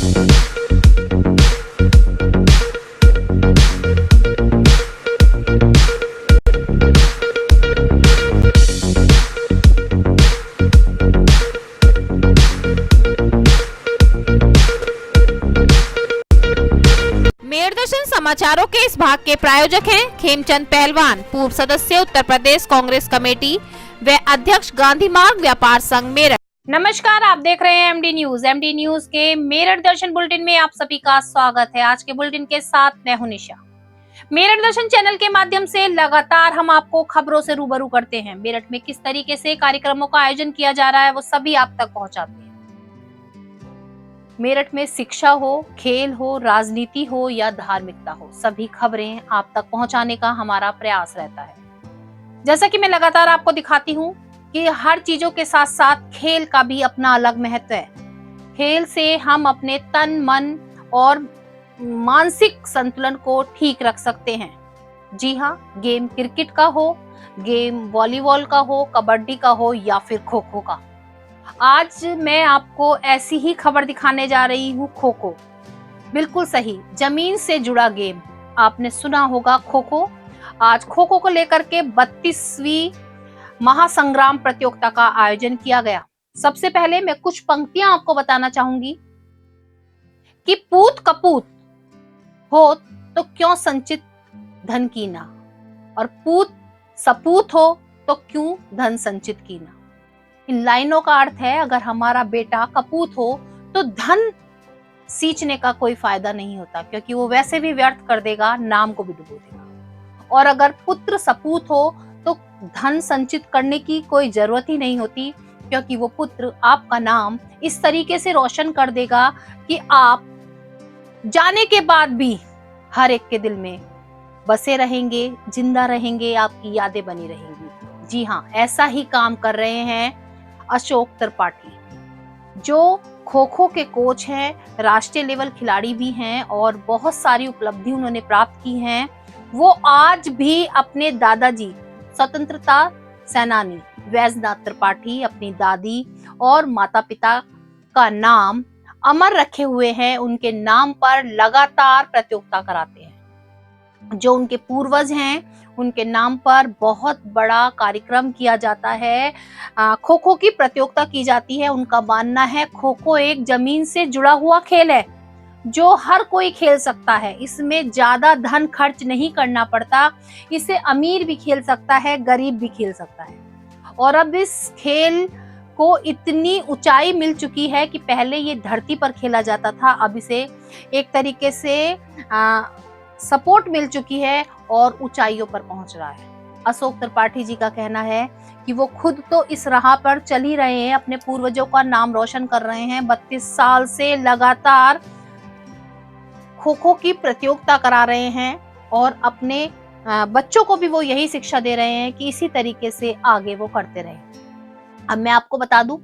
मेरदर्शन समाचारों के इस भाग के प्रायोजक हैं खेमचंद पहलवान, पूर्व सदस्य उत्तर प्रदेश कांग्रेस कमेटी व अध्यक्ष गांधी मार्ग व्यापार संघ मेरठ। नमस्कार, आप देख रहे हैं एमडी न्यूज। एमडी न्यूज के मेरठ दर्शन बुलेटिन में आप सभी का स्वागत है। आज के बुलेटिन के साथ मैं हूं निशा। मेरठ दर्शन चैनल के माध्यम से लगातार हम आपको खबरों से रूबरू करते हैं। मेरठ में किस तरीके से कार्यक्रमों का आयोजन किया जा रहा है वो सभी आप तक पहुंचाते हैं। मेरठ में शिक्षा हो, खेल हो, राजनीति हो या धार्मिकता हो, सभी खबरें आप तक पहुंचाने का हमारा प्रयास रहता है। जैसा कि मैं लगातार आपको दिखाती हूं कि हर चीजों के साथ साथ खेल का भी अपना अलग महत्व है। खेल से हम अपने तन, मन और मानसिक संतुलन को ठीक रख सकते हैं। जी हाँ, गेम क्रिकेट का हो, गेम वॉलीबॉल का हो, कबड्डी का हो या फिर खो खो का। आज मैं आपको ऐसी ही खबर दिखाने जा रही हूँ, खो खो। बिल्कुल सही, जमीन से जुड़ा गेम। आपने सुना होगा खो खो। आज खो खो को लेकर के 32वीं महासंग्राम प्रतियोगिता का आयोजन किया गया। सबसे पहले मैं कुछ पंक्तियां आपको बताना चाहूंगी कि पूत कपूत हो तो क्यों संचित धन कीना, और पूत सपूत हो तो क्यों धन संचित कीना। इन लाइनों का अर्थ है, अगर हमारा बेटा कपूत हो तो धन सींचने का कोई फायदा नहीं होता, क्योंकि वो वैसे भी व्यर्थ कर देगा, नाम को भी डुबो देगा। और अगर पुत्र सपूत हो तो धन संचित करने की कोई जरूरत ही नहीं होती, क्योंकि वो पुत्र आपका नाम इस तरीके से रोशन कर देगा कि आप जाने के बाद भी हर एक के दिल में बसे रहेंगे, जिंदा रहेंगे, आपकी यादें बनी रहेंगी। जी हाँ, ऐसा ही काम कर रहे हैं अशोक त्रिपाठी, जो खो खो के कोच हैं, राष्ट्रीय लेवल खिलाड़ी भी हैं और बहुत सारी उपलब्धि उन्होंने प्राप्त की हैं। वो आज भी अपने दादाजी स्वतंत्रता सेनानी वैजनाथ त्रिपाठी, अपनी दादी और माता पिता का नाम अमर रखे हुए हैं। उनके नाम पर लगातार प्रतियोगिता कराते हैं। जो उनके पूर्वज हैं उनके नाम पर बहुत बड़ा कार्यक्रम किया जाता है। खो खो की प्रतियोगिता की जाती है। उनका मानना है खो खो एक जमीन से जुड़ा हुआ खेल है जो हर कोई खेल सकता है। इसमें ज्यादा धन खर्च नहीं करना पड़ता। इसे अमीर भी खेल सकता है, गरीब भी खेल सकता है। और अब इस खेल को इतनी ऊंचाई मिल चुकी है कि पहले ये धरती पर खेला जाता था, अब इसे एक तरीके से सपोर्ट मिल चुकी है और ऊंचाइयों पर पहुंच रहा है। अशोक त्रिपाठी जी का कहना है कि वो खुद तो इस राह पर चल ही रहे हैं, अपने पूर्वजों का नाम रोशन कर रहे हैं। 32 साल से लगातार खो खो की प्रतियोगिता करा रहे हैं और अपने बच्चों को भी वो यही शिक्षा दे रहे हैं कि इसी तरीके से आगे वो करते रहे। अब मैं आपको बता दूं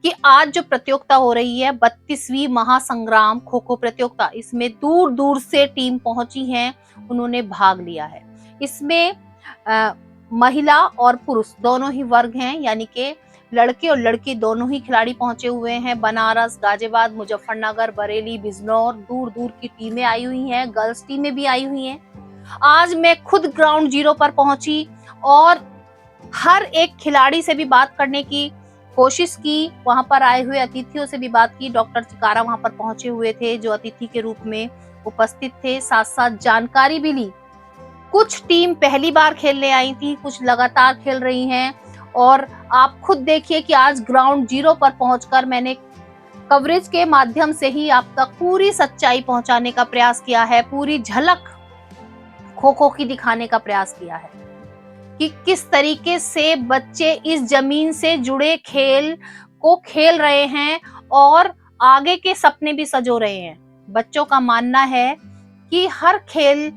कि आज जो प्रतियोगिता हो रही है 32वीं महासंग्राम खो खो प्रतियोगिता, इसमें दूर दूर से टीम पहुंची है, उन्होंने भाग लिया है। इसमें महिला और पुरुष दोनों ही वर्ग हैं, यानी कि लड़के और लड़की दोनों ही खिलाड़ी पहुंचे हुए हैं। बनारस, गाजियाबाद, मुजफ्फरनगर, बरेली, बिजनौर, दूर दूर की टीमें आई हुई हैं, गर्ल्स टीमें भी आई हुई हैं। आज मैं खुद ग्राउंड जीरो पर पहुंची और हर एक खिलाड़ी से भी बात करने की कोशिश की। वहां पर आए हुए अतिथियों से भी बात की। डॉक्टर चिकारा वहां पर पहुंचे हुए थे जो अतिथि के रूप में उपस्थित थे, साथ साथ जानकारी भी ली। कुछ टीम पहली बार खेलने आई थी, कुछ लगातार खेल रही हैं। और आप खुद देखिए कि आज ग्राउंड जीरो पर पहुंचकर मैंने कवरेज के माध्यम से ही आप तक पूरी सच्चाई पहुंचाने का प्रयास किया है, पूरी झलक खो खो की दिखाने का प्रयास किया है कि किस तरीके से बच्चे इस जमीन से जुड़े खेल को खेल रहे हैं और आगे के सपने भी सजो रहे हैं। बच्चों का मानना है कि हर खेल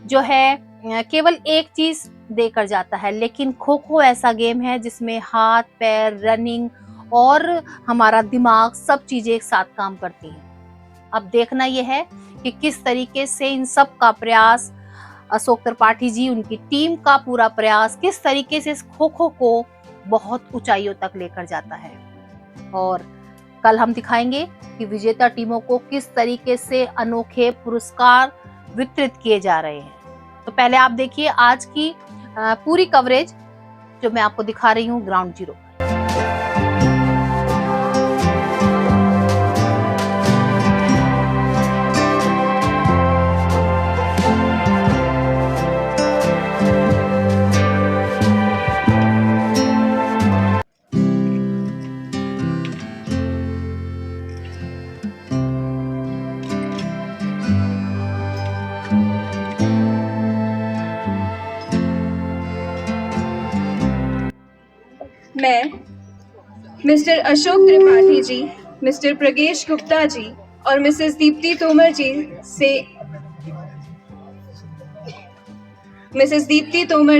जो है केवल एक चीज देकर जाता है, लेकिन खो खो ऐसा गेम है जिसमें हाथ, पैर, रनिंग और हमारा दिमाग, सब चीजें एक साथ काम करती हैं। अब देखना यह है कि किस तरीके से इन सब का प्रयास, अशोक त्रिपाठी जी, उनकी टीम का पूरा प्रयास किस तरीके से इस खो खो को बहुत ऊंचाइयों तक लेकर जाता है। और कल हम दिखाएंगे कि विजेता टीमों को किस तरीके से अनोखे पुरस्कार वितरित किए जा रहे हैं। तो पहले आप देखिए आज की पूरी कवरेज जो मैं आपको दिखा रही हूँ ग्राउंड जीरो। मैं मिस्टर अशोक त्रिपाठी जी, मिस्टर प्रगेश गुप्ता जी और मिसेस दीप्ति तोमर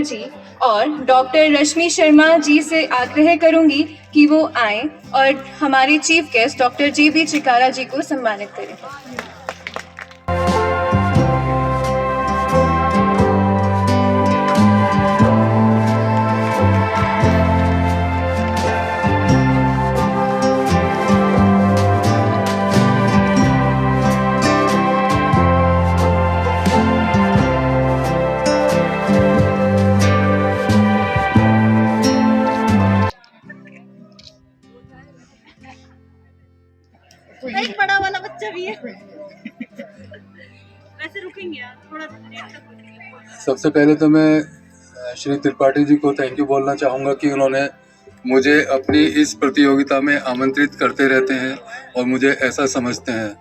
जी और डॉक्टर रश्मि शर्मा जी से आग्रह करूंगी कि वो आएं और हमारी चीफ गेस्ट डॉक्टर JB चिकारा जी को सम्मानित करें। एक बड़ा वाला बच्चा भी है। वैसे रुकेंगे यार थोड़ा। सबसे पहले तो मैं श्री त्रिपाठी जी को थैंक यू बोलना चाहूँगा कि उन्होंने मुझे अपनी इस प्रतियोगिता में आमंत्रित करते रहते हैं और मुझे ऐसा समझते हैं।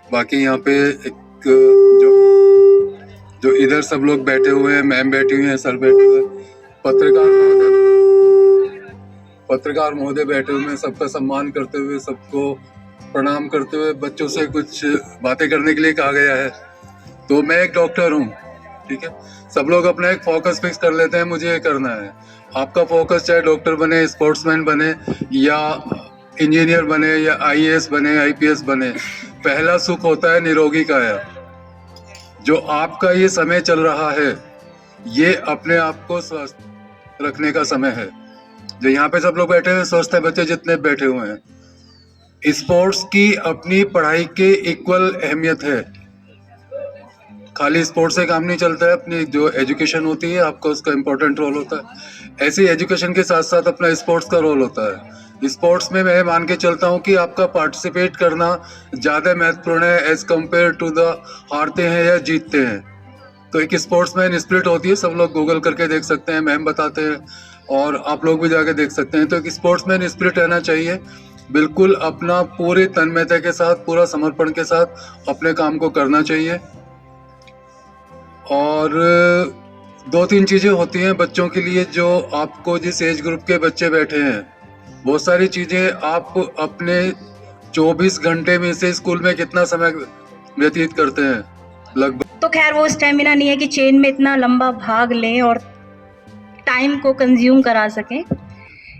बाकी यहाँ पे एक जो इधर सब लोग बैठे हुए हैं, मैम बैठी हुई हैं, सर बैठे हुए हैं, पत्रकार महोदय बैठे हुए हैं, सबका सम्मान करते हुए, सबको प्रणाम करते हुए बच्चों से कुछ बातें करने के लिए कहा गया है। तो मैं एक डॉक्टर हूँ, ठीक है। सब लोग अपना एक फोकस फिक्स कर लेते हैं, मुझे ये करना है। आपका फोकस चाहे डॉक्टर बने, स्पोर्ट्समैन बने या इंजीनियर बने या IAS बने, IPS बने, पहला सुख होता है निरोगी काया। जो आपका ये समय चल रहा है ये अपने आप को स्वस्थ रखने का समय है। जो यहाँ पे सब लोग बैठे हुए स्वस्थ है, बच्चे जितने बैठे हुए हैं, स्पोर्ट्स की अपनी पढ़ाई के इक्वल अहमियत है। खाली स्पोर्ट्स से काम नहीं चलता है, अपनी जो एजुकेशन होती है आपका उसका इम्पोर्टेंट रोल होता है। ऐसे ही एजुकेशन के साथ साथ अपना स्पोर्ट्स का रोल होता है। स्पोर्ट्स में मैं मान के चलता हूँ कि आपका पार्टिसिपेट करना ज़्यादा महत्वपूर्ण है एज कम्पेयर टू द हारते हैं या जीतते हैं। तो एक स्पोर्ट्समैन स्पिरिट होती है, सब लोग गूगल करके देख सकते हैं, मैम बताते हैं और आप लोग भी जाके देख सकते हैं। तो एक स्पोर्ट्समैन स्पिरिट रहना चाहिए, बिल्कुल अपना पूरे तन्मयता के साथ, पूरा समर्पण के साथ अपने काम को करना चाहिए। और 2-3 चीज़ें होती हैं बच्चों के लिए, जो आपको जिस एज ग्रुप के बच्चे बैठे हैं, बहुत सारी चीज़ें आप अपने 24 घंटे में से स्कूल में कितना समय व्यतीत करते हैं लगभग। तो खैर वो स्टेमिना नहीं है कि चेन में इतना लंबा भाग लें और टाइम को कंज्यूम करा सकें।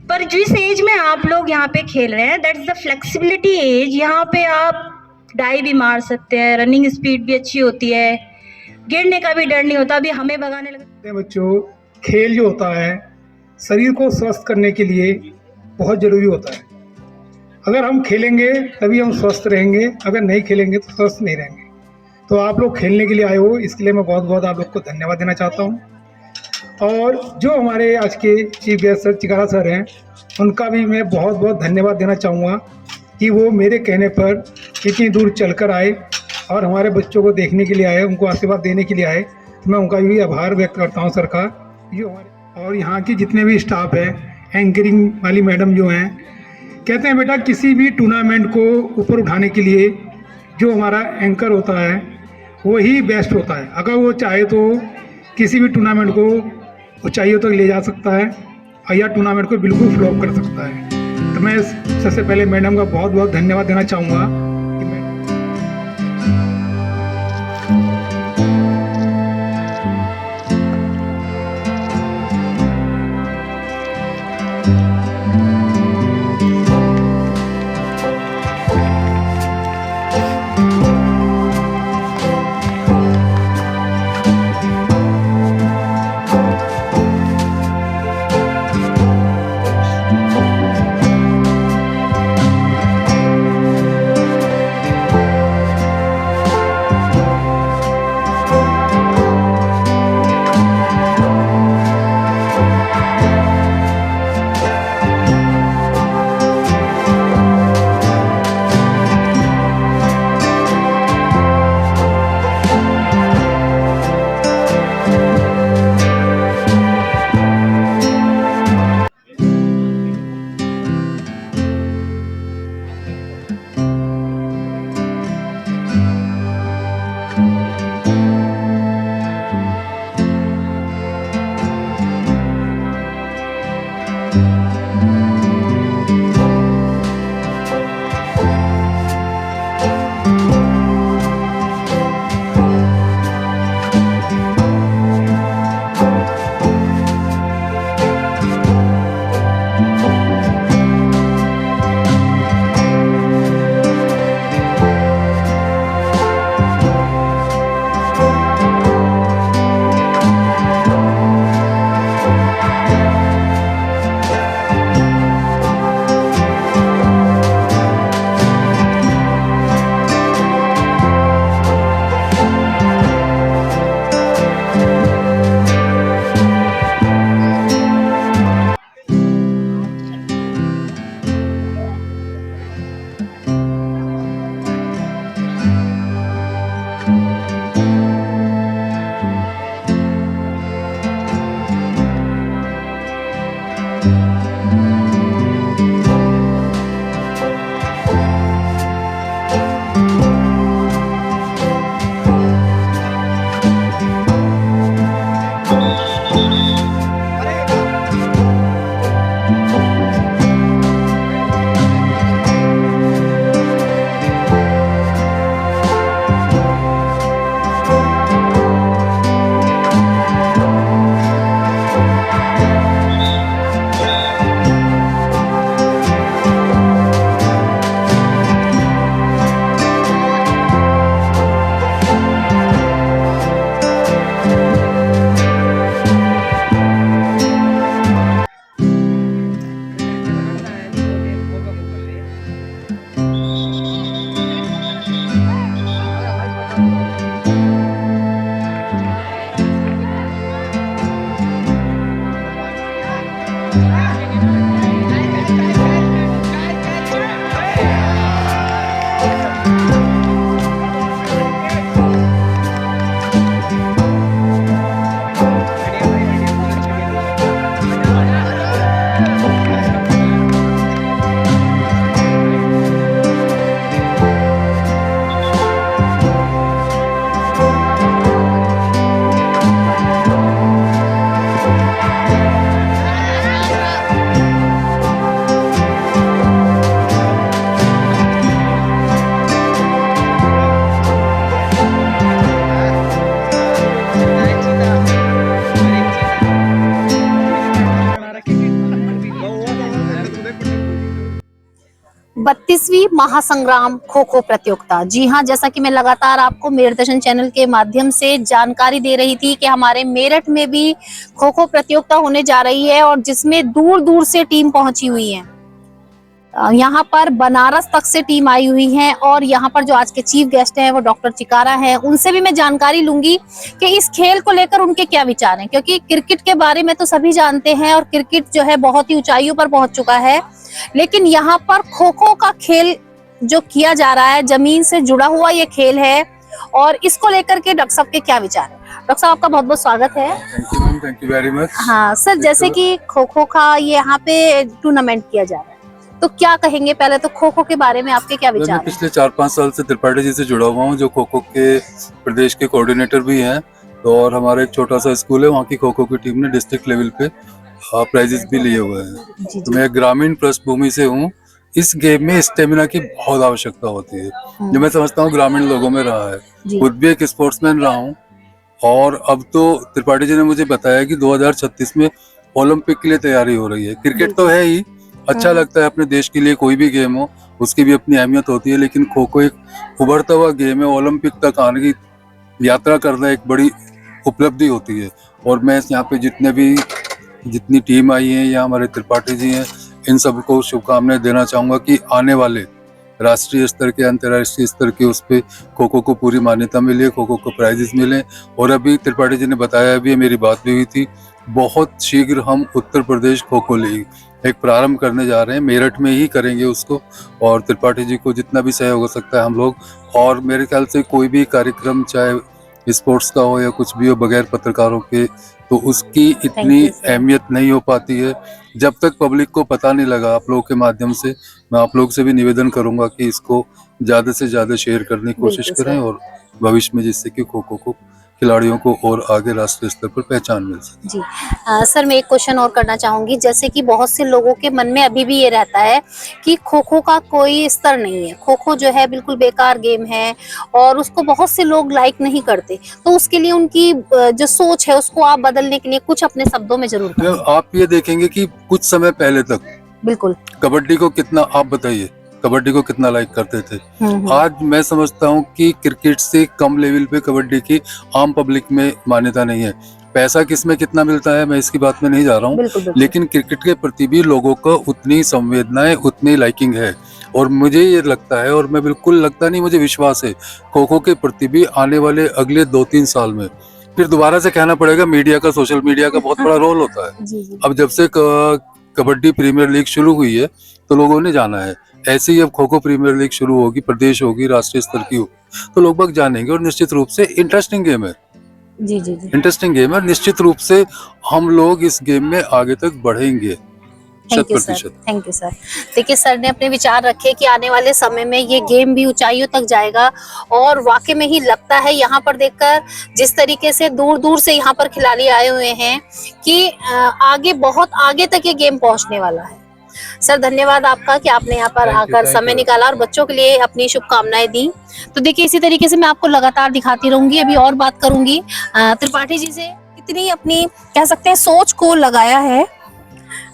पर जिस एज में आप लोग यहाँ पे खेल रहे हैं, दैट्स द फ्लेक्सिबिलिटी एज। यहाँ पे आप डाई भी मार सकते हैं, रनिंग स्पीड भी अच्छी होती है, गिरने का भी डर नहीं होता। अभी हमें भगाने लगे। बच्चों, खेल जो होता है शरीर को स्वस्थ करने के लिए बहुत ज़रूरी होता है। अगर हम खेलेंगे तभी हम स्वस्थ रहेंगे, अगर नहीं खेलेंगे तो स्वस्थ नहीं रहेंगे। तो आप लोग खेलने के लिए आए हो, इसके लिए मैं बहुत बहुत आप लोग को धन्यवाद देना चाहता हूँ। और जो हमारे आज के चीफ गेस्ट सर चिकारा सर हैं, उनका भी मैं बहुत बहुत धन्यवाद देना चाहूँगा कि वो मेरे कहने पर इतनी दूर चलकर आए और हमारे बच्चों को देखने के लिए आए, उनको आशीर्वाद देने के लिए आए। तो मैं उनका भी आभार व्यक्त करता हूँ सर का। जो हमारे और यहाँ के जितने भी स्टाफ है, एंकरिंग वाली मैडम जो हैं, कहते हैं बेटा किसी भी टूर्नामेंट को ऊपर उठाने के लिए जो हमारा एंकर होता है वही बेस्ट होता है। अगर वो चाहे तो किसी भी टूर्नामेंट को ऊंचाइयों तक ले जा सकता है और या टूर्नामेंट को बिल्कुल फ्लॉप कर सकता है। तो मैं सबसे पहले मैडम का बहुत बहुत धन्यवाद देना चाहूँगा। 36वीं महासंग्राम खो खो प्रतियोगिता। जी हाँ, जैसा कि मैं लगातार आपको मेरठ दर्शन चैनल के माध्यम से जानकारी दे रही थी कि हमारे मेरठ में भी खो खो प्रतियोगिता होने जा रही है और जिसमें दूर दूर से टीम पहुंची हुई है। यहाँ पर बनारस तक से टीम आई हुई है और यहाँ पर जो आज के चीफ गेस्ट हैं वो डॉक्टर चिकारा हैं। उनसे भी मैं जानकारी लूंगी कि इस खेल को लेकर उनके क्या विचार हैं, क्योंकि क्रिकेट के बारे में तो सभी जानते हैं और क्रिकेट जो है बहुत ही ऊंचाइयों पर पहुंच चुका है, लेकिन यहाँ पर खो खो का खेल जो किया जा रहा है, जमीन से जुड़ा हुआ ये खेल है और इसको लेकर के डॉक्टर साहब के क्या विचार है। डॉक्टर साहब आपका बहुत बहुत स्वागत है। Thank you ma'am, thank you very much. हाँ सर, जैसे कि खो खो का ये यहाँ पे टूर्नामेंट किया जा रहा है, तो क्या कहेंगे पहले तो खो खो के बारे में आपके क्या विचार मैं हैं? पिछले 4-5 साल से त्रिपाठी जी से जुड़ा हुआ हूँ, जो खो खो के प्रदेश के कोऑर्डिनेटर भी हैं। तो और हमारा एक छोटा सा स्कूल है, वहाँ की खो खो की टीम ने डिस्ट्रिक्ट लेवल पे प्राइजेस भी लिए हुए हैं। जी तो मैं ग्रामीण पृष्ठभूमि से हूँ। इस गेम में स्टेमिना की बहुत आवश्यकता होती है, जो मैं समझता हूँ ग्रामीण लोगों में रहा है। जी। खुद भी एक स्पोर्ट्समैन रहा हूँ और अब तो त्रिपाठी जी ने मुझे बताया कि 2036 में ओलंपिक के लिए तैयारी हो रही है। क्रिकेट तो है ही, अच्छा लगता है अपने देश के लिए, कोई भी गेम हो उसकी भी अपनी अहमियत होती है, लेकिन खो खो एक उभरता हुआ गेम है। ओलंपिक तक आने की यात्रा करना एक बड़ी उपलब्धि होती है। और मैं यहाँ पे जितनी टीम आई है या हमारे त्रिपाठी जी हैं, इन सबको शुभकामनाएं देना चाहूँगा कि आने वाले राष्ट्रीय स्तर के, अंतर्राष्ट्रीय स्तर के उस पर खो खो को पूरी मान्यता मिले, खो खो को प्राइजेस मिले। और अभी त्रिपाठी जी ने बताया भी, मेरी बात भी हुई थी, बहुत शीघ्र हम उत्तर प्रदेश खो खो लीग एक प्रारंभ करने जा रहे हैं, मेरठ में ही करेंगे उसको। और त्रिपाठी जी को जितना भी सहयोग हो सकता है हम लोग, और मेरे ख्याल से कोई भी कार्यक्रम चाहे स्पोर्ट्स का हो या कुछ भी हो, बगैर पत्रकारों के तो उसकी इतनी अहमियत नहीं हो पाती है जब तक पब्लिक को पता नहीं लगा। आप लोगों के माध्यम से मैं आप लोग से भी निवेदन करूंगा कि इसको ज्यादा से ज्यादा शेयर करने की कोशिश करें और भविष्य में, जिससे कि खो खो को खिलाड़ियों को और आगे राष्ट्रीय स्तर पर पहचान मिल सके। जी सर, मैं एक क्वेश्चन और करना चाहूंगी। जैसे कि बहुत से लोगों के मन में अभी भी ये रहता है कि खो खो का कोई स्तर नहीं है, खो खो जो है बिल्कुल बेकार गेम है और उसको बहुत से लोग लाइक नहीं करते, तो उसके लिए उनकी जो सोच है उसको आप बदलने के लिए कुछ अपने शब्दों में जरूर करें। आप ये देखेंगे कि कुछ समय पहले तक बिल्कुल कबड्डी को कितना, आप बताइए, कबड्डी को कितना लाइक करते थे। आज मैं समझता हूँ कि क्रिकेट से कम लेवल पे कबड्डी की आम पब्लिक में मान्यता नहीं है। पैसा किसमें कितना मिलता है मैं इसकी बात में नहीं जा रहा हूँ, लेकिन क्रिकेट के प्रति भी लोगों को उतनी संवेदनाएं, उतनी लाइकिंग है। और मुझे ये लगता है, और मैं बिल्कुल लगता नहीं, मुझे विश्वास है खो खो के प्रति भी आने वाले अगले 2-3 साल में, फिर दोबारा से कहना पड़ेगा, मीडिया का, सोशल मीडिया का बहुत बड़ा रोल होता है। अब जब से कबड्डी प्रीमियर लीग शुरू हुई है तो लोगों ने जाना है, ऐसे ही अब खो खो प्रीमियर लीग शुरू होगी, प्रदेश होगी, राष्ट्रीय स्तर की होगी, तो लोग बाग जानेंगे। और निश्चित रूप से इंटरेस्टिंग गेम है, जी, इंटरेस्टिंग गेम है। निश्चित रूप से हम लोग इस गेम में आगे तक बढ़ेंगे। Thank you sir, thank you sir. देखिए सर ने अपने विचार रखे कि आने वाले समय में ये गेम भी ऊंचाइयों तक जाएगा और वाकई में ही लगता है यहाँ पर देखकर, जिस तरीके से दूर दूर से यहाँ पर खिलाड़ी आए हुए हैं, कि आगे, बहुत आगे तक ये गेम पहुंचने वाला है। सर धन्यवाद आपका कि आपने यहाँ पर आकर समय निकाला और बच्चों के लिए अपनी शुभकामनाएं दी। तो देखिए इसी तरीके से मैं आपको लगातार दिखाती रहूंगी। अभी और बात करूंगी त्रिपाठी जी से, इतनी अपनी कह सकते हैं सोच को लगाया है।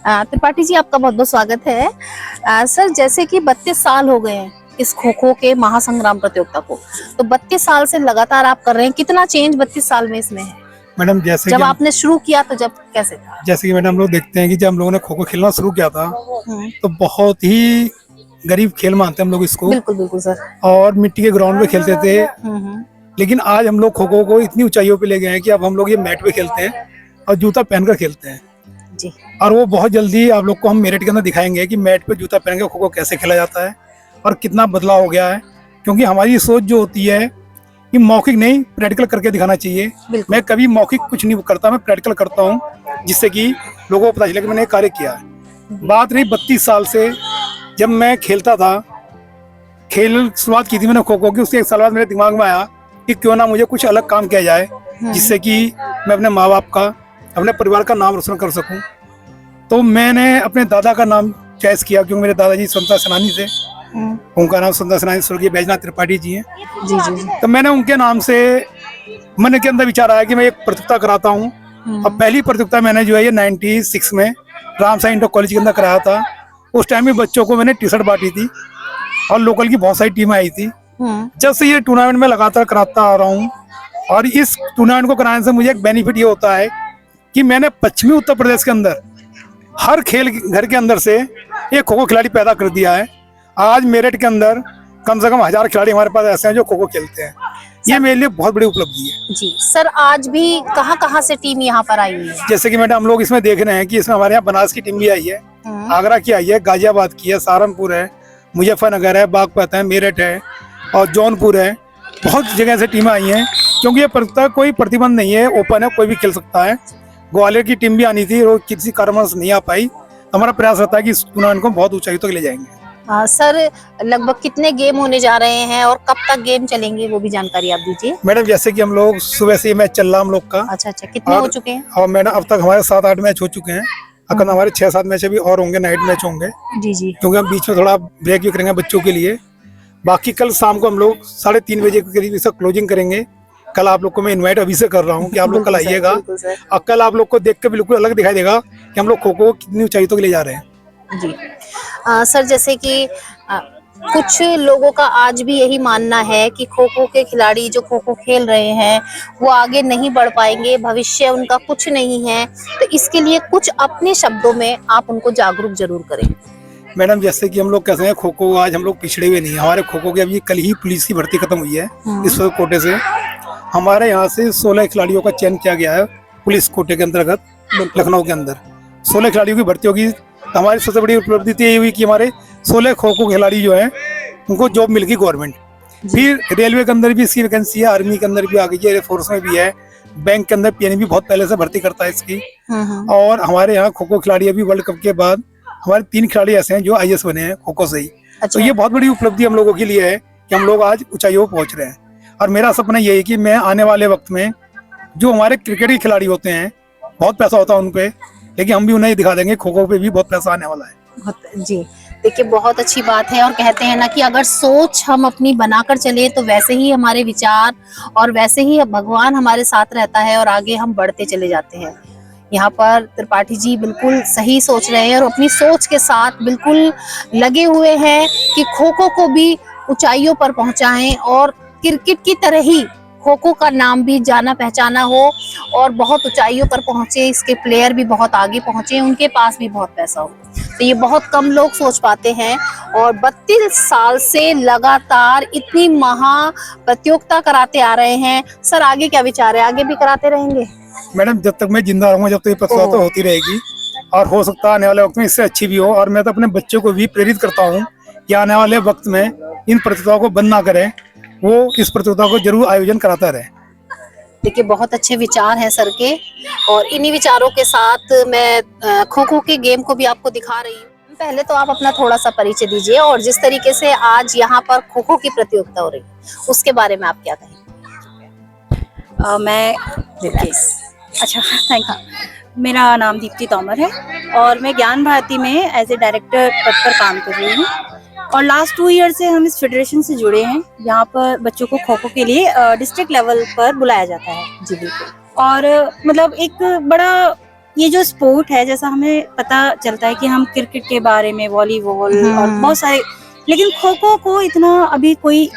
त्रिपाठी जी आपका बहुत बहुत स्वागत है। सर जैसे कि 32 साल हो गए हैं इस खो खो के महासंग्राम प्रतियोगिता को, तो 32 साल से लगातार आप कर रहे हैं, कितना चेंज 32 साल में इसमें है? मैडम जैसे जब आपने शुरू किया तो जब कैसे था? जैसे कि मैडम हम लोग देखते हैं कि जब हम लोगों ने खो खो खेलना शुरू किया था तो बहुत ही गरीब खेल मानते हैं हम लोग इसको। बिल्कुल बिल्कुल सर। और मिट्टी के ग्राउंड पे खेलते थे, लेकिन आज हम लोग खो खो को इतनी ऊंचाइयों पे ले गए हैं कि अब हम लोग ये मैट पे खेलते हैं और जूता पहनकर खेलते हैं जी। और वो बहुत जल्दी आप लोग को हम मेरिट के अंदर दिखाएंगे कि मैट पे जूता पहन के खो खो कैसे खेला जाता है और कितना बदलाव हो गया है। क्योंकि हमारी सोच जो होती है कि मौखिक नहीं, प्रैक्टिकल करके दिखाना चाहिए। मैं कभी मौखिक कुछ नहीं करता, मैं प्रैक्टिकल करता हूँ, जिससे कि लोगों को पता चले कि मैंने कार्य किया है। बात रही 32 साल से जब मैं खेलता था, खेल शुरुआत की थी मैंने खो खो की, उसके 1 साल बाद मेरे दिमाग में आया कि क्यों ना मुझे कुछ अलग काम किया जाए, जिससे कि मैं अपने माँ बाप का, अपने परिवार का नाम रोशन कर सकूं। तो मैंने अपने दादा का नाम चॉइस किया, क्योंकि मेरे दादाजी स्वतंत्रता सेनानी थे, उनका नाम स्वतंत्रता सेनानी स्वर्गीय बैजनाथ त्रिपाठी जी हैं। जी जी जी। तो मैंने उनके नाम से, मन के अंदर विचार आया कि मैं एक प्रतियोगिता कराता हूँ। अब पहली प्रतियोगिता मैंने जो है ये 96 में राम साई इंटर कॉलेज के अंदर कराया था। उस टाइम में बच्चों को मैंने टी शर्ट बांटी थी और लोकल की बहुत सारी टीमें आई थी। जब से ये टूर्नामेंट में लगातार कराता आ रहा हूँ, और इस टूर्नामेंट को कराने से मुझे एक बेनिफिट ये होता है कि मैंने पश्चिमी उत्तर प्रदेश के अंदर हर खेल घर के अंदर से एक खो खो खिलाड़ी पैदा कर दिया है। आज मेरठ के अंदर कम से कम 1000 खिलाड़ी हमारे पास ऐसे हैं जो खो खो खेलते हैं। ये मेरे लिए बहुत बड़ी उपलब्धि है। जी सर, आज भी कहाँ से टीम यहाँ पर आई हुई है? जैसे कि मैडम हम लोग इसमें देख रहे हैं कि इसमें हमारे यहाँ बनारस की टीम भी आई है, आगरा की आई है, गाजियाबाद की है, सहारनपुर है, मुजफ्फरनगर है, बागपत है, मेरठ है और जौनपुर है। बहुत जगह से टीमें आई हैं, क्योंकि ये प्रतियोगिता कोई प्रतिबंध नहीं है, ओपन है, कोई भी खेल सकता है। ग्वालियर की टीम भी आनी थी, वो किसी कारणवश नहीं आ पाई। हमारा प्रयास रहता है कि इस टूर्नामेंट को बहुत ऊंचाई तक ले जाएंगे। सर, लगभग कितने गेम होने जा रहे हैं और कब तक गेम चलेंगे, वो भी जानकारी आप दीजिए। मैडम जैसे कि हम लोग सुबह से मैच चल रहा हम लोग का। अच्छा, कितने हो चुके हैं? और मैडम अब तक हमारे 7-8 मैच हो चुके हैं। अगर हमारे 6-7 मैच अभी और होंगे, नाइट मैच होंगे। जी। क्योंकि हम बीच में थोड़ा ब्रेक भी करेंगे बच्चों के लिए। बाकी कल शाम को हम लोग 3:30 बजे के करीब इसका क्लोजिंग करेंगे। कल आप लोग को मैं इनवाइट अभी से कर रहा हूँ कि आप लोग कल आइएगा, और कल आप लोग को देख के बिल्कुल अलग दिखाई देगा कि हम लोग खो खो कितनी ऊंचाई तक ले जा रहे हैं। जी सर, जैसे कि कुछ लोगों का आज भी यही मानना है कि खो खो के खिलाड़ी जो खो खो खेल रहे हैं वो आगे नहीं बढ़ पाएंगे, भविष्य उनका कुछ नहीं है, तो इसके लिए कुछ अपने शब्दों में आप उनको जागरूक जरूर करें। मैडम जैसे कि हम लोग कहते हैं खो खो आज हम लोग पिछड़े हुए नहीं है। हमारे खो खो की अभी कल ही पुलिस की भर्ती खत्म हुई है इस कोटे से। हमारे यहाँ से 16 खिलाड़ियों का चयन किया गया है पुलिस कोटे के अंतर्गत। लखनऊ के अंदर 16 खिलाड़ियों की भर्ती होगी। हमारी सबसे बड़ी उपलब्धि तो यही हुई कि हमारे 16 खो खो खिलाड़ी जो हैं उनको जॉब मिल गई गवर्नमेंट। फिर रेलवे के अंदर भी इसकी वैकेंसी है, आर्मी के अंदर भी आ गई है, एयरफोर्स में भी है, बैंक के अंदर पीएनबी बहुत पहले से भर्ती करता है इसकी। और हमारे यहाँ खो खो खिलाड़ी अभी वर्ल्ड कप के बाद हमारे 3 खिलाड़ी ऐसे हैं जो आईएएस बने हैं खो खो से ही। तो ये बहुत बड़ी उपलब्धि हम लोगों के लिए है कि हम लोग आज ऊंचाइयों पर पहुंच रहे हैं। और मेरा सपना ये है कि मैं आने वाले वक्त में जो हमारे क्रिकेट के खिलाड़ी होते हैं, बहुत पैसा होता है उन पे, लेकिन हम भी उन्हें दिखा देंगे खो खो पे भी बहुत पैसा आने वाला है। जी देखिए, बहुत अच्छी बात है। और कहते हैं ना कि अगर सोच हम अपनी बनाकर चले तो वैसे ही हमारे विचार और वैसे ही भगवान हमारे साथ रहता है और आगे हम बढ़ते चले जाते हैं। यहाँ पर त्रिपाठी जी बिल्कुल सही सोच रहे हैं और अपनी सोच के साथ बिल्कुल लगे हुए हैं कि खो खो को भी ऊंचाइयों पर पहुंचाएं और क्रिकेट की तरह ही खो खो का नाम भी जाना पहचाना हो और बहुत ऊंचाइयों पर पहुंचे, इसके प्लेयर भी बहुत आगे पहुंचे, उनके पास भी बहुत पैसा हो। तो ये बहुत कम लोग सोच पाते हैं। और 32 साल से लगातार इतनी महा प्रतियोगिता कराते आ रहे हैं। सर, आगे क्या विचार है, आगे भी कराते रहेंगे? मैडम जब तक मैं जिंदा रहूंगा जब तक ये प्रतियोगिता होती रहेगी, और हो सकता है आने वाले वक्त में इससे अच्छी भी हो। और मैं तो अपने बच्चों को भी प्रेरित करता हूँ कि आने वाले वक्त में इन प्रतियोगिताओं को बंद ना करें, वो इस प्रतियोगिता को जरूर आयोजन कराता रहे। देखिए, बहुत अच्छे विचार हैं सर के, और इन्हीं विचारों के साथ मैं खो खो के गेम को भी आपको दिखा रही हूँ। पहले तो आप अपना थोड़ा सा परिचय दीजिए और जिस तरीके से आज यहाँ पर खो खो की प्रतियोगिता हो रही है उसके बारे में आप क्या कहेंगे? मैं अच्छा, थैंक यू। मेरा नाम दीप्ति तोमर है और मैं ज्ञान भारती में एज ए डायरेक्टर पद पर काम कर रही हूँ। और लास्ट 2 ईयर से हम इस फेडरेशन से जुड़े हैं। यहाँ पर बच्चों को खो खो के लिए डिस्ट्रिक्ट लेवल पर बुलाया जाता है। जी बिल्कुल। और मतलब एक बड़ा ये जो स्पोर्ट है, जैसा हमें पता चलता है कि हम क्रिकेट के बारे में, वॉलीबॉल और बहुत सारे, लेकिन खो खो को इतना अभी कोई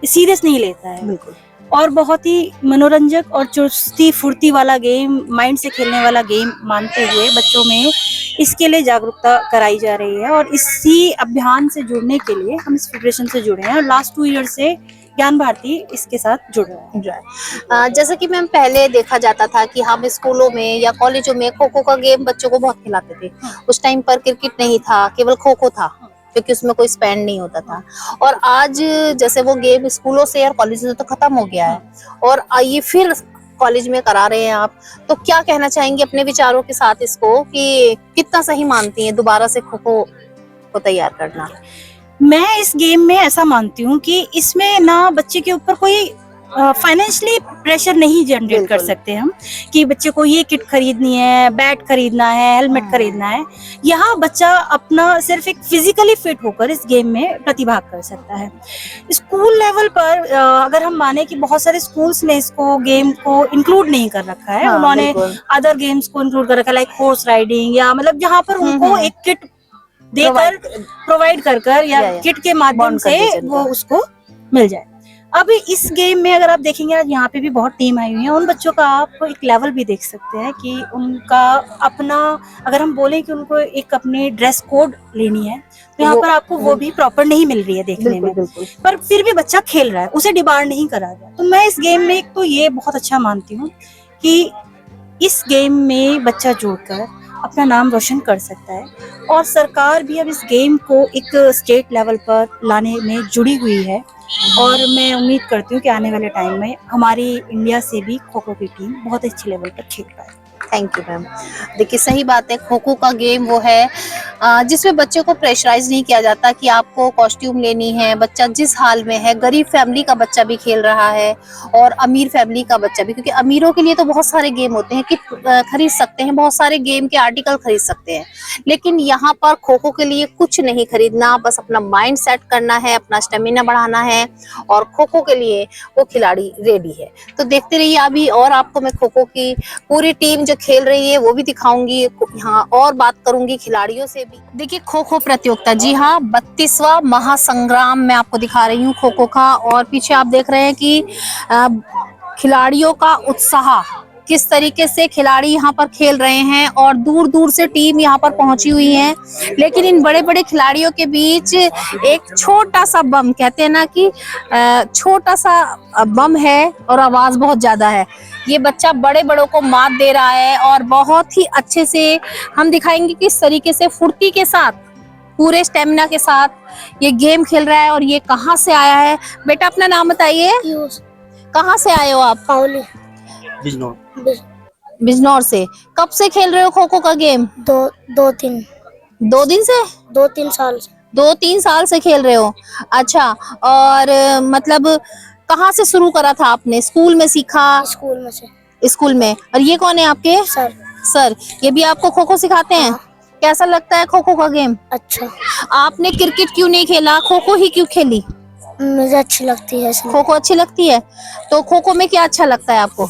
सीरियस नहीं लेता है। बिल्कुल। और बहुत ही मनोरंजक और चुस्ती फुर्ती वाला गेम, माइंड से खेलने वाला गेम मानते हुए बच्चों में इसके लिए जागरूकता कराई जा रही है। और इसी अभियान से जुड़ने के लिए हम इस फेडरेशन से जुड़े हैं और लास्ट 2 ईयर से ज्ञान भारती इसके साथ जुड़ रहा है। जैसा कि मैम पहले देखा जाता था कि हम स्कूलों में या कॉलेजों में खो खो का गेम बच्चों को बहुत खिलाते थे। उस टाइम पर क्रिकेट नहीं था, केवल खो खो था, क्योंकि उसमें कोई स्पेंड नहीं होता था। और आज जैसे वो गेम स्कूलों से और कॉलेज से तो खत्म हो गया है और ये फिर कॉलेज में करा रहे हैं आप, तो क्या कहना चाहेंगे अपने विचारों के साथ इसको, कि कितना सही मानती हैं दोबारा से खो खो को तैयार करना? मैं इस गेम में ऐसा मानती हूँ कि इसमें ना बच्चे के ऊपर कोई फाइनेंशियली प्रेशर नहीं जनरेट कर सकते हम कि बच्चे को ये किट खरीदनी है, बैट खरीदना है, हेलमेट खरीदना है। यहाँ बच्चा अपना सिर्फ एक फिजिकली फिट होकर इस गेम में प्रतिभाग कर सकता है। स्कूल लेवल पर अगर हम माने कि बहुत सारे स्कूल्स ने इसको गेम को इंक्लूड नहीं कर रखा है, उन्होंने अदर गेम्स को इंक्लूड कर रखा है, लाइक हॉर्स राइडिंग, या मतलब जहाँ पर उनको एक किट देकर प्रोवाइड कर या या। किट के माध्यम Bond कर से दीजिए वो उनको। उसको मिल जाए। अब इस गेम में अगर आप देखेंगे, आज यहाँ पे भी बहुत टीम आई हुई है, उन बच्चों का आप एक लेवल भी देख सकते हैं कि उनका अपना, अगर हम बोलें कि उनको एक अपनी ड्रेस कोड लेनी है तो यहाँ पर आपको वो भी प्रॉपर नहीं मिल रही है देखने में, पर फिर भी बच्चा खेल रहा है, उसे डिमांड नहीं करा गया। तो मैं इस गेम में एक तो ये बहुत अच्छा मानती हूँ कि इस गेम में बच्चा जोड़कर अपना नाम रोशन कर सकता है, और सरकार भी अब इस गेम को एक स्टेट लेवल पर लाने में जुड़ी हुई है, और मैं उम्मीद करती हूँ कि आने वाले टाइम में हमारी इंडिया से भी खो खो की टीम बहुत अच्छे लेवल पर खेल पाए। Thank you ma'am. देखिए सही बात है, खो खो का गेम वो है जिसमें बच्चे को प्रेशराइज नहीं किया जाता कि आपको कॉस्ट्यूम लेनी है। बच्चा जिस हाल में है, गरीब फैमिली का बच्चा भी खेल रहा है और अमीर फैमिली का बच्चा भी, क्योंकि अमीरों के लिए तो बहुत सारे गेम होते हैं कि खरीद सकते हैं, बहुत सारे गेम के आर्टिकल खरीद सकते हैं, लेकिन यहाँ पर खो खो के लिए कुछ नहीं खरीदना, बस अपना माइंड सेट करना है, अपना स्टेमिना बढ़ाना है, और खो खो के लिए वो खिलाड़ी रेडी है। तो देखते रहिए, अभी और आपको मैं खो खो की पूरी टीम जो खेल रही है वो भी दिखाऊंगी, यहाँ और बात करूंगी खिलाड़ियों से भी। देखिए खो खो प्रतियोगिता, जी हाँ, 32वां महासंग्राम मैं आपको दिखा रही हूँ खो खो का, और पीछे आप देख रहे हैं कि खिलाड़ियों का उत्साह, किस तरीके से खिलाड़ी यहाँ पर खेल रहे हैं, और दूर दूर से टीम यहाँ पर पहुंची हुई है। लेकिन इन बड़े बड़े खिलाड़ियों के बीच एक छोटा सा बम, कहते हैं ना कि छोटा सा बम है और आवाज बहुत ज्यादा है। ये बच्चा बड़े बड़ों को मात दे रहा है, और बहुत ही अच्छे से हम दिखाएंगे किस तरीके से फुर्ती के साथ, पूरे स्टेमिना के साथ ये गेम खेल रहा है। और ये कहाँ से आया है? बेटा अपना नाम बताइए, कहाँ से आए हो आप? बिजनौर से। कब से खेल रहे हो खो खो का गेम? दो तीन से 2-3 साल से। 2-3 साल से खेल रहे हो। अच्छा, और मतलब कहाँ से शुरू करा था आपने? स्कूल में सीखा? स्कूल में से। स्कूल में। और ये कौन है आपके? सर, ये भी आपको खो खो सिखाते हैं? कैसा लगता है खो खो का गेम? अच्छा। आपने क्रिकेट क्यों नहीं खेला, खो खो ही क्यों खेली? मुझे अच्छी लगती है इसलिए। खो खो अच्छी लगती है। तो खो खो में क्या अच्छा लगता है आपको?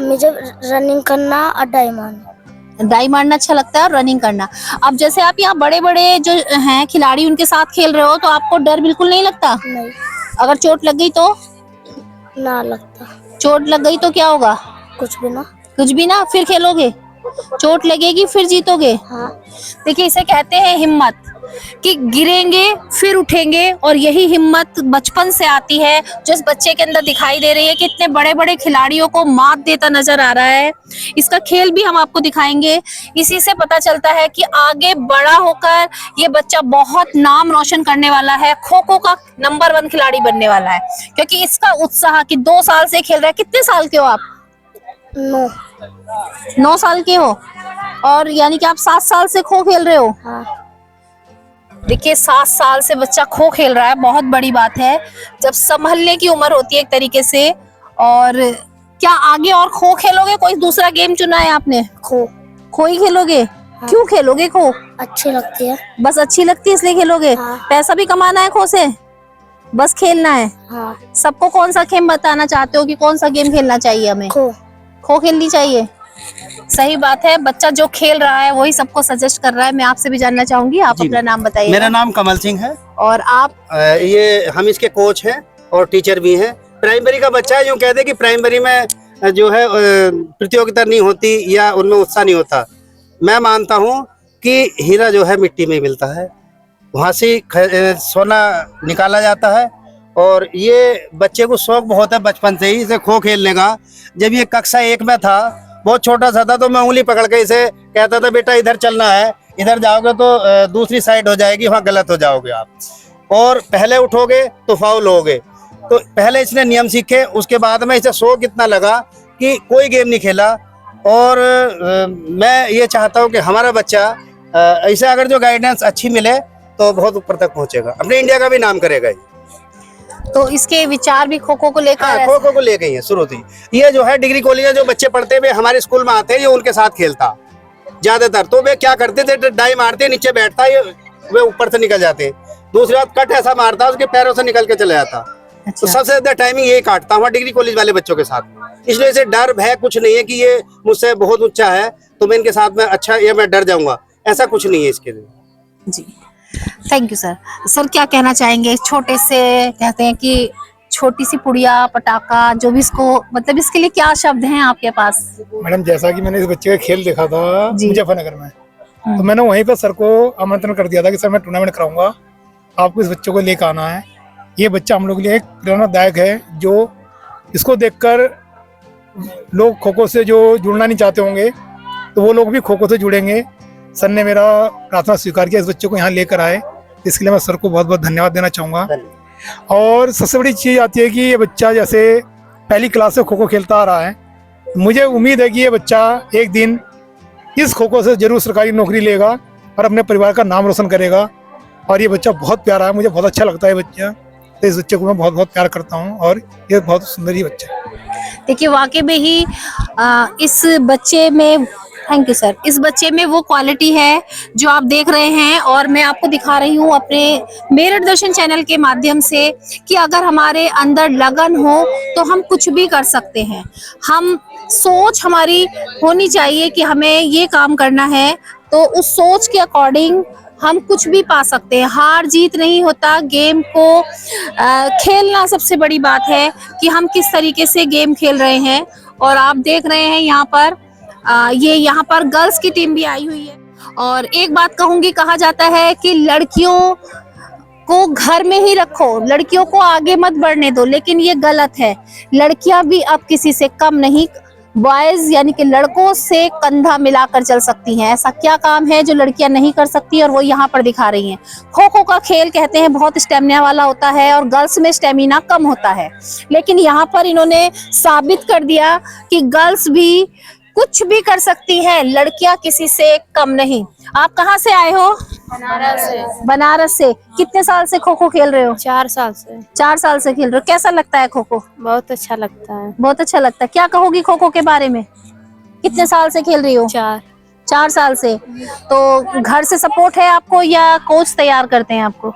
मुझे रनिंग करना और डाई मारना। डाई मारना अच्छा लगता है और रनिंग करना। अब जैसे आप यहाँ बड़े बड़े जो हैं खिलाड़ी, उनके साथ खेल रहे हो, तो आपको डर बिल्कुल नहीं लगता? नहीं। अगर चोट लग गई तो? ना लगता। चोट लग गई तो क्या होगा? कुछ भी ना। कुछ भी ना, फिर खेलोगे? चोट लगेगी फिर जीतोगे? हाँ। देखिए इसे कहते हैं हिम्मत, कि गिरेंगे फिर उठेंगे, और यही हिम्मत बचपन से आती है जो इस बच्चे के अंदर दिखाई दे रही है कि इतने बड़े बड़े खिलाड़ियों को मात देता नजर आ रहा है। इसका खेल भी हम आपको दिखाएंगे। इसी से पता चलता है कि आगे बड़ा होकर ये बच्चा बहुत नाम रोशन करने वाला है, खो खो का नंबर 1 खिलाड़ी बनने वाला है, क्योंकि इसका उत्साह कि 2 साल से खेल रहा है। कितने साल के हो आप? 9 साल के हो, और यानी कि आप 7 साल से खो खेल रहे हो? हाँ। देखिए 7 साल से बच्चा खो खेल रहा है, बहुत बड़ी बात है, जब संभलने की उम्र होती है एक तरीके से। और क्या आगे और खो खेलोगे? कोई दूसरा गेम चुना है आपने? खो ही खेलोगे? हाँ। क्यों खेलोगे खो? अच्छी लगती है। बस अच्छी लगती है इसलिए खेलोगे? हाँ। पैसा भी कमाना है खो से? बस खेलना है? हाँ। सबको कौन सा गेम बताना चाहते हो कि कौन सा गेम खेलना चाहिए हमें? खो खेलनी चाहिए। सही बात है, बच्चा जो खेल रहा है वही सबको सजेस्ट कर रहा है। मैं आपसे भी जानना चाहूंगी, आप अपना नाम बताइए। मेरा नाम कमल सिंह है। और आप? ये हम इसके कोच हैं और टीचर भी हैं। प्राइमरी का बच्चा है, यूँ कहते हैं कि प्राइमरी में जो है प्रतियोगिता नहीं होती या उनमें उत्साह नहीं होता। मैं मानता हूँ कि हीरा जो है मिट्टी में मिलता है, वहाँ से सोना निकाला जाता है। और ये बच्चे को शौक बहुत है बचपन से ही इसे खो खेलने का। जब ये कक्षा 1 में था, बहुत छोटा सा था, तो मैं उंगली पकड़ के इसे कहता था, बेटा इधर चलना है, इधर जाओगे तो दूसरी साइड हो जाएगी, वहाँ गलत हो जाओगे आप, और पहले उठोगे तो फाउल होगे। तो पहले इसने नियम सीखे, उसके बाद में इसे शौक इतना लगा कि कोई गेम नहीं खेला। और मैं ये चाहता हूँ कि हमारा बच्चा इसे अगर जो गाइडेंस अच्छी मिले तो बहुत ऊपर तक पहुँचेगा, अपने इंडिया का भी नाम करेगा। तो इसके विचार भी खो खो को लेकर? हाँ, खो खो को ले गई है शुरू से। ये जो है डिग्री कॉलेज में जो बच्चे पढ़ते हुए हमारे स्कूल में आते हैं, ये उनके साथ खेलता ज्यादातर। तो वे क्या करते थे, डाई मारते, नीचे बैठता, ये वे ऊपर से निकल जाते। दूसरी बात, कट ऐसा मारता उसके पैरों से निकल के चले जाता। अच्छा। तो सबसे ज्यादा टाइमिंग यही काटता हूँ डिग्री कॉलेज वाले बच्चों के साथ। इसलिए इसे डर भय कुछ नहीं है कि ये मुझसे बहुत ऊंचा है तो मैं इनके साथ में अच्छा या मैं डर जाऊंगा, ऐसा कुछ नहीं है इसके लिए। जी, थैंक यू सर। सर क्या कहना चाहेंगे, छोटे से कहते हैं कि छोटी सी पुड़िया पटाखा जो भी इसको, मतलब इसके लिए क्या शब्द हैं आपके पास? मैडम, जैसा कि मैंने इस बच्चे का खेल देखा था जी। मुजफ्फरनगर में, तो मैंने वहीं पर सर को आमंत्रण कर दिया था कि सर मैं टूर्नामेंट कराऊंगा, आपको इस बच्चे को लेकर आना है। ये बच्चा हम लोग के लिए एक प्रेरणादायक है, जो इसको देखकर लोग खो खो से जो जुड़ना नहीं चाहते होंगे तो वो लोग भी खो खो से जुड़ेंगे। सर ने मेरा प्रार्थना स्वीकार किया, इस बच्चे को यहाँ लेकर आए, इसके लिए मैं सर को बहुत बहुत धन्यवाद देना चाहूँगा। और सबसे बड़ी चीज़ आती है कि ये बच्चा जैसे पहली क्लास से खो खो खेलता आ रहा है, मुझे उम्मीद है कि ये बच्चा एक दिन इस खो खो से जरूर सरकारी नौकरी लेगा और अपने परिवार का नाम रोशन करेगा। और ये बच्चा बहुत प्यारा है, मुझे बहुत अच्छा लगता है बच्चा, तो इस बच्चे को मैं बहुत बहुत प्यार करता हूँ और ये बहुत सुंदर ही बच्चा है। देखिए वाकई में ही इस बच्चे में, थैंक यू सर, इस बच्चे में वो क्वालिटी है जो आप देख रहे हैं और मैं आपको दिखा रही हूँ अपने मेरठ दर्शन चैनल के माध्यम से कि अगर हमारे अंदर लगन हो तो हम कुछ भी कर सकते हैं। हम सोच हमारी होनी चाहिए कि हमें ये काम करना है, तो उस सोच के अकॉर्डिंग हम कुछ भी पा सकते हैं। हार जीत नहीं होता, गेम को खेलना सबसे बड़ी बात है कि हम किस तरीके से गेम खेल रहे हैं। और आप देख रहे हैं यहाँ पर ये यहाँ पर गर्ल्स की टीम भी आई हुई है। और एक बात कहूंगी, कहा जाता है कि लड़कियों को घर में ही रखो, लड़कियों को आगे मत बढ़ने दो, लेकिन ये गलत है। लड़कियां भी अब किसी से कम नहीं, बॉयज यानी कि लड़कों से कंधा मिलाकर चल सकती हैं। ऐसा क्या काम है जो लड़कियां नहीं कर सकती और वो यहाँ पर दिखा रही हैं। खो खो का खेल कहते हैं बहुत स्टेमिना वाला होता है और गर्ल्स में स्टेमिना कम होता है, लेकिन यहाँ पर इन्होंने साबित कर दिया कि गर्ल्स भी कुछ भी कर सकती हैं, लड़कियां किसी से कम नहीं। आप कहाँ से आए हो? बनारस से। बनारस से। कितने साल से खो खो खेल रहे हो? 4 साल से। 4 साल से खेल रहे हो। कैसा लगता है खो खो? बहुत अच्छा लगता है। बहुत अच्छा लगता है। क्या कहोगी खो खो के बारे में? कितने साल से खेल रही हो? 4 साल से। तो घर से सपोर्ट है आपको या कोच तैयार करते हैं आपको?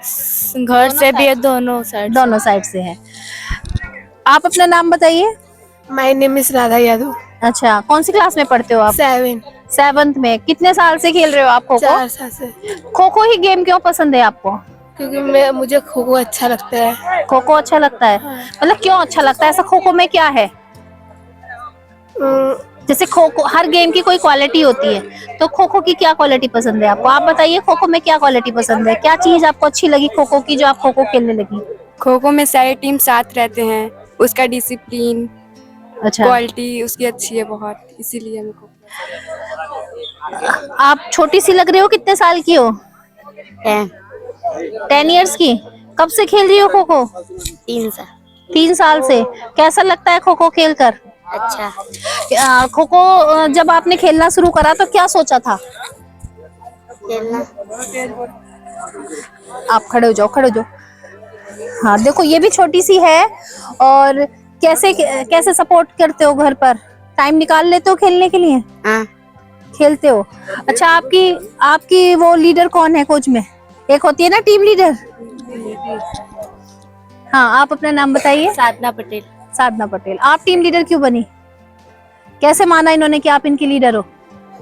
घर से भी है, दोनों साइड से है। आप अपना नाम बताइए। My name is Radha Yadav. अच्छा, कौन सी क्लास में पढ़ते हो आप? 7th में। कितने साल से खेल रहे हो आप खो खो? 4 साल से। खो खो ही गेम क्यों पसंद है आपको? क्योंकि मुझे खो खो अच्छा लगता है। खो खो अच्छा लगता है? मतलब क्यों अच्छा लगता है? ऐसा खो खो में क्या है? जैसे खो खो हर गेम की कोई क्वालिटी होती है, तो खो खो की क्या क्वालिटी पसंद है आपको? आप बताइए, खो खो में क्या क्वालिटी पसंद है? क्या चीज आपको अच्छी लगी खो खो की जो आप खो खो खेलने लगी? खो खो में सारे टीम साथ रहते हैं, उसका डिसिप्लिन, अच्छा, क्वालिटी उसकी अच्छी है बहुत, इसीलिए हमको। आप छोटी सी लग रही हो, कितने साल की हो? 10 इयर्स की। कब से खेल रही हो खो खो? 3 साल। 3 साल से। कैसा लगता है खो खो खेल कर? अच्छा। खो खो जब आपने खेलना शुरू करा तो क्या सोचा था? खेलना। आप खड़े हो जाओ, खड़े हो जाओ। हाँ देखो, ये भी छोटी सी है। और कैसे सपोर्ट करते हो घर पर? टाइम निकाल लेते हो खेलने के लिए? हाँ। खेलते हो। अच्छा, आपकी वो लीडर कौन है कोच में? एक होती है ना टीम लीडर। हाँ, आप अपना नाम बताइए। साधना पटेल। साधना पटेल। आप टीम लीडर क्यों बनी? कैसे माना इन्होंने कि आप इनकी लीडर हो?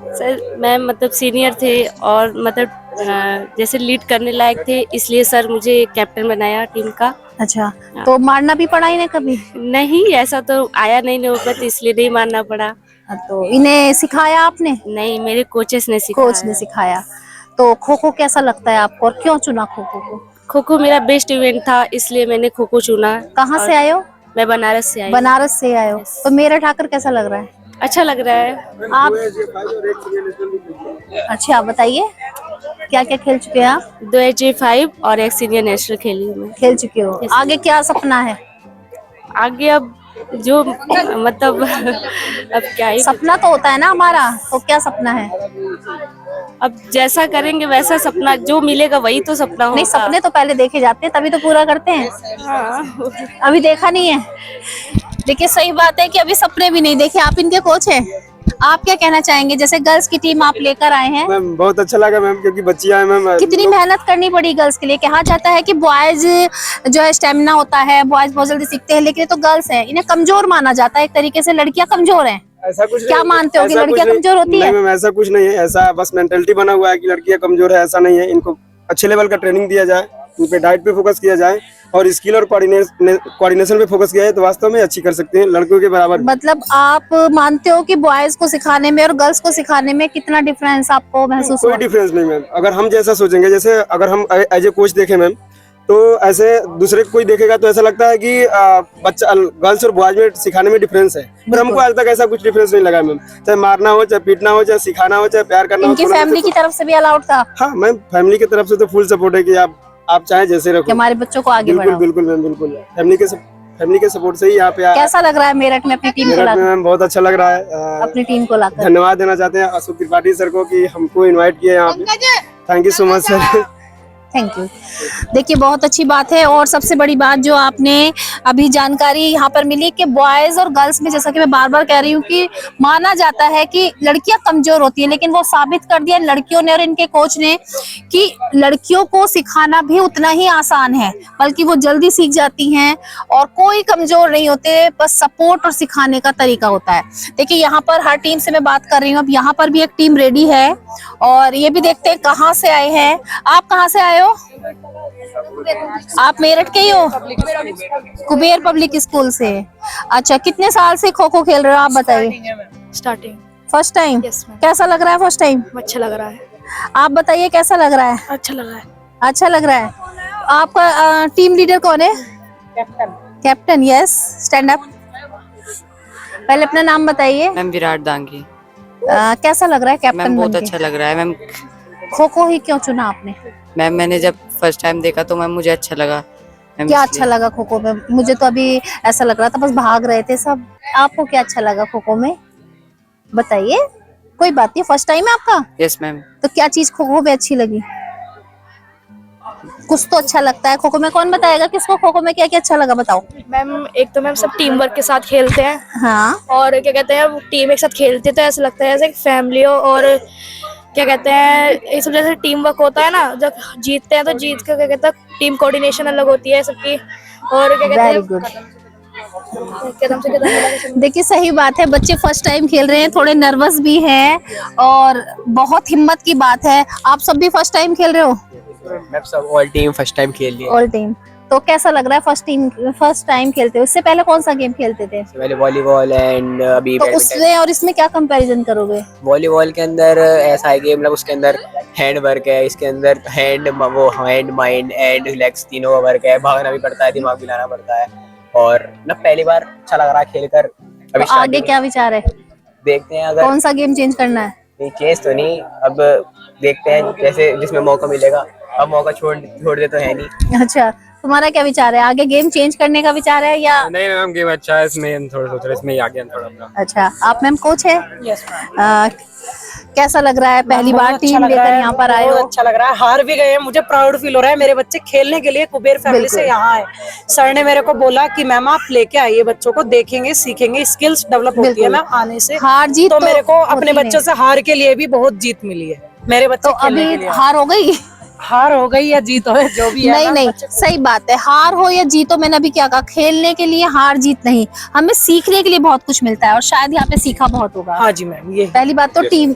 सर मैं मतलब सीनियर थे और मतलब जैसे लीड करने लायक थे, इसलिए सर मुझे कैप्टन बनाया टीम का। अच्छा, तो मारना भी पड़ा इन्हें कभी? नहीं, ऐसा तो आया नहीं नौबत, इसलिए नहीं मानना पड़ा। तो इन्हें सिखाया आपने? नहीं, मेरे कोचेस ने सिखाया। कोच ने सिखाया। तो खो खो कैसा लगता है आपको और क्यों चुना खो खो को? खो खो मेरा बेस्ट इवेंट था, इसलिए मैंने खो खो चुना। कहाँ से आए हो? मैं बनारस से आई। बनारस से आए हो। तो मेरठ आकर कैसा लग रहा है? अच्छा लग रहा है। आप अच्छा बताइए, क्या क्या खेल चुके हैं आप? 2 AJ5 और एक सीनियर नेशनल खेली हूँ मैं। खेल चुके हो। आगे क्या सपना है? आगे अब जो मतलब अब क्या ही सपना तो होता है ना हमारा, तो क्या सपना है? अब जैसा करेंगे वैसा सपना, जो मिलेगा वही तो सपना होगा। नहीं, सपने तो पहले देखे जाते हैं तभी तो पूरा करते हैं। हाँ। अभी देखा नहीं है। देखिए, सही बात है कि अभी सपने भी नहीं देखे। आप इनके कोच हैं, आप क्या कहना चाहेंगे? जैसे गर्ल्स की टीम आप लेकर आए हैं। मैम बहुत अच्छा लगा मैम, क्योंकि बच्चियां हैं मैम। कितनी मेहनत करनी पड़ी गर्ल्स के लिए। कहा जाता है कि बॉयज जो है स्टेमिना होता है, बॉयज बहुत जल्दी सीखते हैं, लेकिन ये तो गर्ल्स हैं, इन्हें कमजोर माना जाता है एक तरीके से। लड़कियां कमजोर हैं। ऐसा कुछ क्या नहीं, मानते हो कि ऐसा लड़कियां कुछ कमजोर होती है? नहीं मैम, ऐसा कुछ नहीं है। ऐसा बस मेंटलिटी बना हुआ है कि लड़कियां कमजोर है, ऐसा नहीं है। इनको अच्छे लेवल का ट्रेनिंग दिया जाए, उन पे डाइट पे फोकस किया जाए और स्किल और कोऑर्डिनेशन पे फोकस किया जाए तो वास्तव में अच्छी कर सकते हैं, लड़कों के बराबर। मतलब आप मानते हो कि बॉयज को सिखाने में और गर्ल्स को सिखाने में कितना डिफरेंस आपको महसूस कोई हुआ? डिफरेंस नहीं मैम। अगर हम जैसा सोचेंगे, जैसे अगर हम एज ए कोच देखें मैम, तो ऐसे दूसरे को कोई देखेगा तो ऐसा लगता है कि बच्चा गर्ल्स और बॉयज में सिखाने में डिफरेंस है, पर हमको आज तक ऐसा कुछ डिफरेंस नहीं लगा मैम। चाहे मारना हो, चाहे पीटना हो, चाहे सिखाना हो, चाहे प्यार करना हो। इनकी फैमिली की तरफ से भी अलाउड था? हाँ मैम, फैमिली की तरफ से तो फुल सपोर्ट है कि आप चाहे जैसे कि रखो, हमारे बच्चों को आगे बिल्कुल बढ़ाओ। बिल्कुल मैम, बिल्कुल। फैमिली के सपोर्ट से ही यहाँ पे कैसा लग रहा है मेरठ में अपनी टीम को मेरठ में लाकर? मैम बहुत अच्छा लग रहा है। अपनी टीम को लाकर धन्यवाद देना चाहते हैं अशोक त्रिपाठी सर को कि हमको इनवाइट किया यहाँ पे। Thank you so much sir. Thank you. देखिए बहुत अच्छी बात है, और सबसे बड़ी बात जो आपने अभी जानकारी यहाँ पर मिली कि बॉयज और गर्ल्स में, जैसा कि मैं बार बार कह रही हूँ कि माना जाता है कि लड़कियां कमजोर होती हैं, लेकिन वो साबित कर दिया लड़कियों ने और इनके कोच ने कि लड़कियों को सिखाना भी उतना ही आसान है, बल्कि वो जल्दी सीख जाती हैं और कोई कमजोर नहीं होते, बस सपोर्ट और सिखाने का तरीका होता है। देखिए यहाँ पर हर टीम से मैं बात कर रही हूँ, अब यहाँ पर भी एक टीम रेडी है और ये भी देखते हैं कहाँ से आए हैं। आप कहाँ से आए हो? आप मेरठ के ही हो? कुबेर पब्लिक स्कूल से। अच्छा, कितने साल से खो खो खेल रहे हो आप बताइए? Starting. First time? Yes ma'am. कैसा लग रहा है फर्स्ट टाइम? अच्छा लग रहा है। आप बताइए कैसा लग रहा है? अच्छा लग रहा है। अच्छा लग रहा है। आपका टीम लीडर कौन है? कैप्टन। Yes, stand up. पहले अपना नाम बताइए। मैम विराट दांगी। कैसा लग रहा है कैप्टन मैम बहुत बनके? अच्छा लग रहा है मैम। खो खो ही क्यों चुना आपने? मैम मैंने जब फर्स्ट टाइम देखा तो मैम मुझे अच्छा लगा मैम। क्या इसलिए। अच्छा लगा खो खो में? मुझे तो अभी ऐसा लग रहा था बस भाग रहे थे सब। आपको क्या अच्छा लगा खो खो में बताइए? कोई बात नहीं, फर्स्ट टाइम है आपका? Yes ma'am. तो क्या चीज खो खो में अच्छी लगी? कुछ तो अच्छा लगता है खो खो में। कौन बताएगा किसको खो खो में क्या क्या अच्छा लगा? बताओ। मैम एक तो मैम सब टीम वर्क के साथ खेलते हैं, हाँ, और क्या कहते हैं टीम एक साथ खेलते तो ऐसा लगता है जैसे फैमिली हो, और क्या कहते हैं ये सब जैसे टीम वर्क होता है ना, जब जीतते हैं तो जीत का क्या कहते हैं टीम कोऑर्डिनेशन अलग होती है सबकी, और क्या कहते वेरी हैं गुड। कदम से कदम। देखिए सही बात है, बच्चे फर्स्ट टाइम खेल रहे हैं, थोड़े नर्वस भी हैं और बहुत हिम्मत की बात है। आप सब भी फर्स्ट टाइम खेल रहे हो? मैम सब ऑल टीम फर्स्ट टाइम खेल लिए। All team. तो कैसा लग रहा है फर्स्ट टाइम खेलते हो? इससे पहले कौन सा गेम खेलते थे? पहले वॉलीबॉल एंड अभी तो उसमें और इसमें क्या कंपैरिजन करोगे? वॉलीबॉल के अंदर ऐसा है कि मतलब उसके अंदर हैंड वर्क है, इसके अंदर हैंड माइंड एंड लेग्स तीनों का वर्क है, भागना भी पड़ता है, दिमाग भी लाना पड़ता है, और ना पहली बार अच्छा लग रहा है खेलकर। अभी तो आगे क्या विचार है? देखते हैं, अगर कौन सा गेम चेंज करना है? नहीं चेंज तो नहीं, अब देखते हैं जैसे जिसमें मौका मिलेगा। अब मौका छोड़ दे तो है नहीं। अच्छा, तुम्हारा क्या विचार है? आगे गेम चेंज करने का विचार है या? नहीं मैम गेम अच्छा है, इसमें हम थोड़ा सोच रहे इसमें ही आगे हम थोड़ा अपना। अच्छा, आप मैम कोच है? यस कैसा लग रहा है पहली बार टीम लेकर यहाँ पर आए हो? अच्छा लग रहा है। हार भी गए हैं, मुझे प्राउड फील हो रहा है। मेरे बच्चे खेलने के लिए कुबेर फैमिली से यहाँ आए। सर ने मेरे को बोला कि मैम आप लेके आइए बच्चों को, देखेंगे सीखेंगे, स्किल्स डेवलप होती है मैम आने से। हार जीत तो मेरे को होती अपने नहीं। बच्चों से हार के लिए भी बहुत जीत मिली है। मेरे बच्चे तो खेलने अभी के लिए हार हो गई? हार हो गई या जीत हो, जो भी है नहीं मैम, नहीं, बच्चे को- सही बात है। हार हो या जीत हो, मैंने अभी क्या कहा, खेलने के लिए हार जीत नहीं, हमें सीखने के लिए बहुत कुछ मिलता है और शायद यहाँ पे सीखा बहुत होगा। हाँ जी मैम, ये पहली बात तो टीम,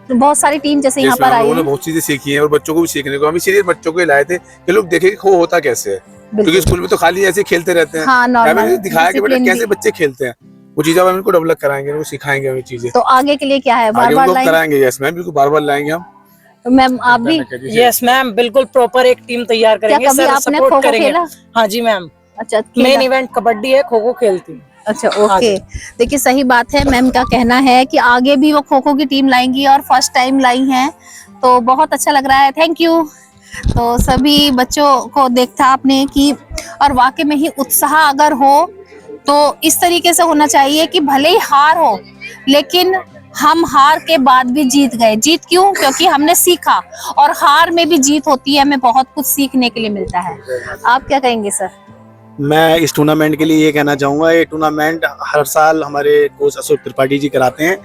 बहुत सारी टीम जैसे यहाँ पर आई है। बहुत चीजें सीखी हैं और बच्चों को भी सीखने को। हम इसीलिए बच्चों को लाए थे कि लोग देखें कि खो होता कैसे है, क्योंकि स्कूल में तो खाली ऐसे खेलते रहते हैं। हाँ, नॉर्मल हमें दिखाया कि बेटा डिसिप्लिन कैसे भी। बच्चे खेलते हैं, वो चीजें हम इनको डेवलप कराएंगे, उनको सिखाएंगे हमें चीजें। तो आगे के लिए क्या है? बार आगे बार उनको लाएंगे कराएंगे। यस मैम, बिल्कुल बार बार लाएंगे हम। तो मैम आप भी? यस मैम, बिल्कुल प्रॉपर एक टीम तैयार क्या करेंगे। कभी सर आपने सपोर्ट खो खो करेंगे। खेला? हाँ जी मैम, अच्छा, मेन खेला। इवेंट कबड्डी है, खो खो खेलती हूँ। अच्छा, हाँ ओके। जी। देखिए सही बात है, मैम का कहना है कि आगे भी वो खो खो की टीम लाएंगी और फर्स्ट टाइम लाई हैं, तो बहुत अच्छा लग रहा है। Thank you. तो सभी बच्चों को देखा आपने कि, और वाकई में ही उत्साह अगर हो तो इस तरीके से होना चाहिए कि भले ही हार हो, लेकिन हम हार के बाद भी जीत गए। जीत क्यों? क्योंकि हमने सीखा, और हार में भी जीत होती है, हमें बहुत कुछ सीखने के लिए मिलता है। आप क्या कहेंगे सर? मैं इस टूर्नामेंट के लिए ये कहना चाहूँगा, ये टूर्नामेंट हर साल हमारे कोच अशोक त्रिपाठी जी कराते हैं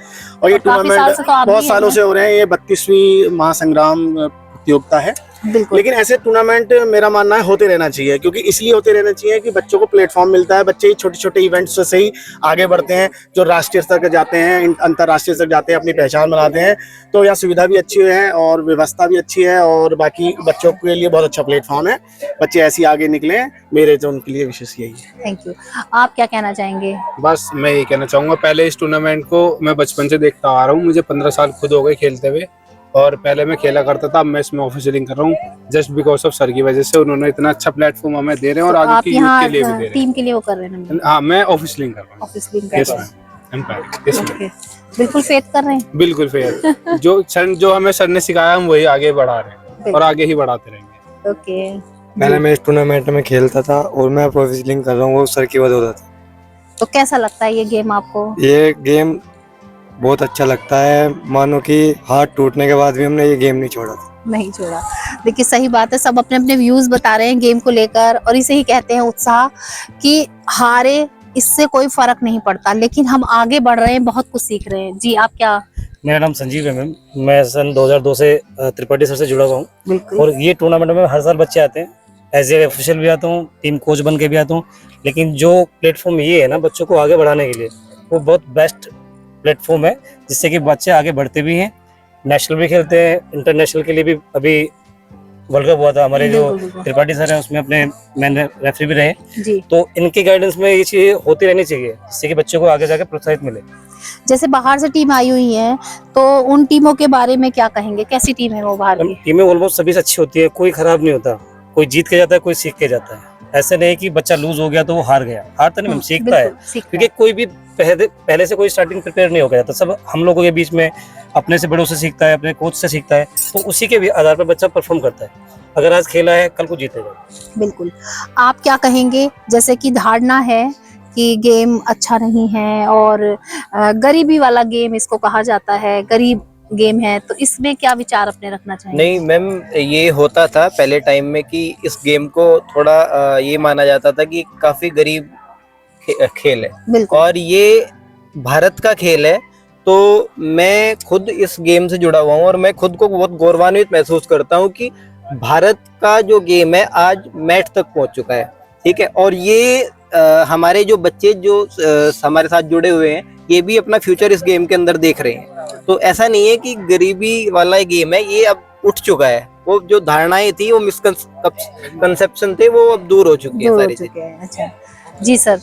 और ये काफी साल टूर्नामेंट से तो आप बहुत भी सालों हैं। से हो रहे हैं। ये 32वीं महासंग्राम प्रतियोगिता है बिल्कुल। लेकिन ऐसे टूर्नामेंट मेरा मानना है होते रहना चाहिए, क्योंकि इसलिए होते रहना चाहिए कि बच्चों को प्लेटफॉर्म मिलता है, बच्चे छोटे छोटे इवेंट्स से ही आगे बढ़ते हैं, जो राष्ट्रीय स्तर तक जाते हैं, अंतर्राष्ट्रीय तक जाते हैं, अपनी पहचान बनाते हैं। तो यहाँ सुविधा भी अच्छी है और व्यवस्था भी अच्छी है और बाकी बच्चों के लिए बहुत अच्छा प्लेटफॉर्म है। बच्चे ऐसे आगे निकले, मेरे तो उनके लिए विशेष यही है। Thank you. आप क्या कहना चाहेंगे? बस मैं ये कहना चाहूँगा, पहले इस टूर्नामेंट को मैं बचपन से देखता आ रहा हूँ, मुझे 15 साल खुद हो गए खेलते हुए, और पहले मैं खेला करता था, अब मैं इसमें ऑफिशियलिंग कर रहा हूँ जस्ट बिकॉज ऑफ सर की वजह से। उन्होंने इतना अच्छा प्लेटफॉर्म हमें दे रहे हैं और तो आगे आप की यूथ यहाँ के लिए भी दे रहे टीम के लिए वो कर रहे हैं? हैं। हाँ, मैं ऑफिशियलिंग कर रहा हूँ। ऑफिसलिंग कर रहे हैं। एम्पायर। ओके, बिल्कुल फेथ कर रहे हैं। बिल्कुल फेयर। जो हमें सर ने सिखाया हम वही आगे बढ़ा रहे हैं और आगे ही बढ़ाते रहेंगे। ओके। पहले मैं इस टूर्नामेंट में खेलता था और मैं प्रोफेशनलिंग कर रहा हूँ, वो सर की वजह होता था। तो कैसा लगता है ये गेम आपको? ये गेम बहुत अच्छा लगता है, मानो कि हाथ टूटने के बाद भी हमने ये गेम नहीं छोड़ा था। नहीं छोड़ा। देखिए सही बात है, सब अपने अपने व्यूज बता रहे हैं गेम को लेकर, और इसे ही कहते हैं उत्साह, कि हारे इससे कोई फर्क नहीं पड़ता, लेकिन हम आगे बढ़ रहे हैं, बहुत कुछ सीख रहे हैं। जी आप क्या? मेरा नाम संजीव है मैम, मैं सन 2002 से त्रिपाठी सर से जुड़ा हुआ हूँ। बिल्कुल। और ये टूर्नामेंट में हर साल बच्चे आते हैं, एज ए ऑफिशियल भी आता हूँ, टीम कोच बन के भी आता हूँ। लेकिन जो प्लेटफॉर्म ये है ना बच्चों को आगे बढ़ाने के लिए, वो बहुत बेस्ट प्लेटफॉर्म है, जिससे कि बच्चे आगे बढ़ते भी हैं, नेशनल भी खेलते हैं, इंटरनेशनल के लिए भी। अभी वर्ल्ड कप हुआ था, हमारे जो त्रिपाठी सर हैं उसमें अपने मैन रेफरी भी रहे जी। तो इनके गाइडेंस में ये चीज़ होती रहनी चाहिए, जिससे कि बच्चों को आगे जाके प्रोत्साहित मिले। जैसे बाहर से टीम आई हुई है, तो उन टीमों के बारे में क्या कहेंगे? कैसी टीम है वो बाहर की? टीमें ऑलमोस्ट सभी से अच्छी होती है, कोई खराब नहीं होता, कोई जीत के जाता है, कोई सीख के जाता है। ऐसे नहीं कि बच्चा लूज हो गया तो वो हार गया, हार तो नहीं, सीखता है। क्योंकि कोई भी पहले से कोई स्टार्टिंग प्रिपेयर नहीं हो गया था, सब हम लोगों के बीच में अपने से बड़ों से सीखता है, अपने कोच से सीखता है, तो उसी के भी आधार पर बच्चा परफॉर्म करता है। अगर आज खेला है कल को जीतेगा। बिल्कुल। आप क्या कहेंगे? जैसे कि धारणा है कि गेम अच्छा नहीं है और गरीबी वाला गेम इसको कहा जाता है, गरीब गेम है, तो इसमें क्या विचार अपने रखना चाहिए? नहीं मैम, ये होता था पहले टाइम में कि इस गेम को थोड़ा ये माना जाता था कि काफी गरीब खेल है, और ये भारत का खेल है। तो मैं खुद इस गेम से जुड़ा हुआ हूँ और मैं खुद को बहुत गौरवान्वित महसूस करता हूँ कि भारत का जो गेम है आज मैच तक पहुंच चुका है। ठीक है, और ये हमारे जो बच्चे जो हमारे साथ जुड़े हुए हैं, ये भी अपना फ्यूचर इस गेम के अंदर देख रहे हैं। तो ऐसा नहीं है कि गरीबी वाला गेम है, ये अब उठ चुका है। वो जो धारणाएं थी, वो मिसकंसेप्शन थे, वो अब दूर हो चुकी है सारी चीजें। अच्छा जी सर,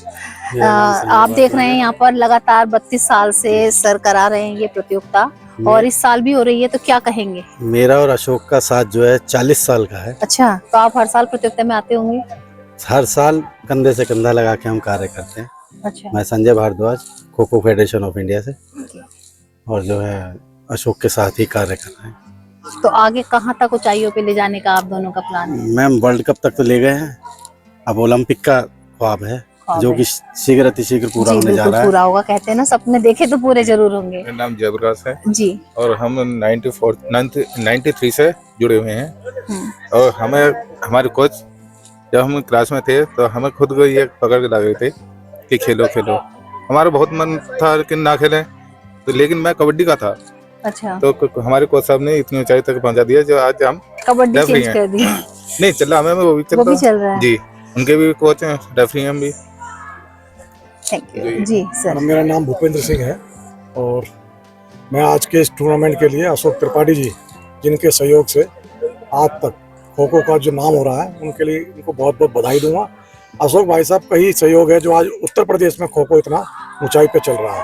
आप देख रहे हैं यहाँ पर लगातार 32 साल से सर करा रहे हैं ये प्रतियोगिता, और इस साल भी हो रही है, तो क्या कहेंगे? मेरा और अशोक का साथ जो है 40 साल का है। अच्छा, तो आप हर साल प्रतियोगिता में आते होंगे? हर साल कंधे से कंधा लगा के हम कार्य करते हैं। अच्छा। मैं Sanjay Bhardwaj, kho kho federation of India से, और जो है अशोक के साथ ही कार्य कर रहे हैं। तो आगे कहाँ तक ऊंचाइयों पे ले जाने का आप दोनों का प्लान है? मैम वर्ल्ड कप तक तो ले गए हैं, अब ओलंपिक का ख्वाब है, जो कि शीघ्र अतिशीघ्र पूरा होने जा रहा है। पूरा होगा, कहते हैं ना, सपने देखे तो पूरे जरूर होंगे। मेरा नाम जयप्रकाश है जी, और हम 93 से जुड़े हुए हैं। और हमें हमारे कोच जब हम क्लास में थे तो हमें खुद को ये पकड़ के ला गए थे कि खेलो खेलो। हमारा बहुत मन था कि ना खेलें, तो लेकिन मैं कबड्डी का था। अच्छा। तो हमारे कोच साहब ने इतनी ऊंचाई तक पहुंचा दिया जो आज हम कबड्डी चेंज कर दी। नहीं चल रहा, हमें वो भी चल रहा है। जी, उनके भी कोच हैं, रेफरी हैं भी। थैंक यू जी सर। मेरा नाम भूपेंद्र सिंह है और मैं आज के इस टूर्नामेंट के लिए अशोक त्रिपाठी जी, जिनके सहयोग से आज तक खो खो का जो नाम हो रहा है, उनके लिए उनको बहुत बहुत बधाई दूंगा। अशोक भाई साहब का ही सहयोग है जो आज उत्तर प्रदेश में खो खो इतना ऊंचाई पे चल रहा है।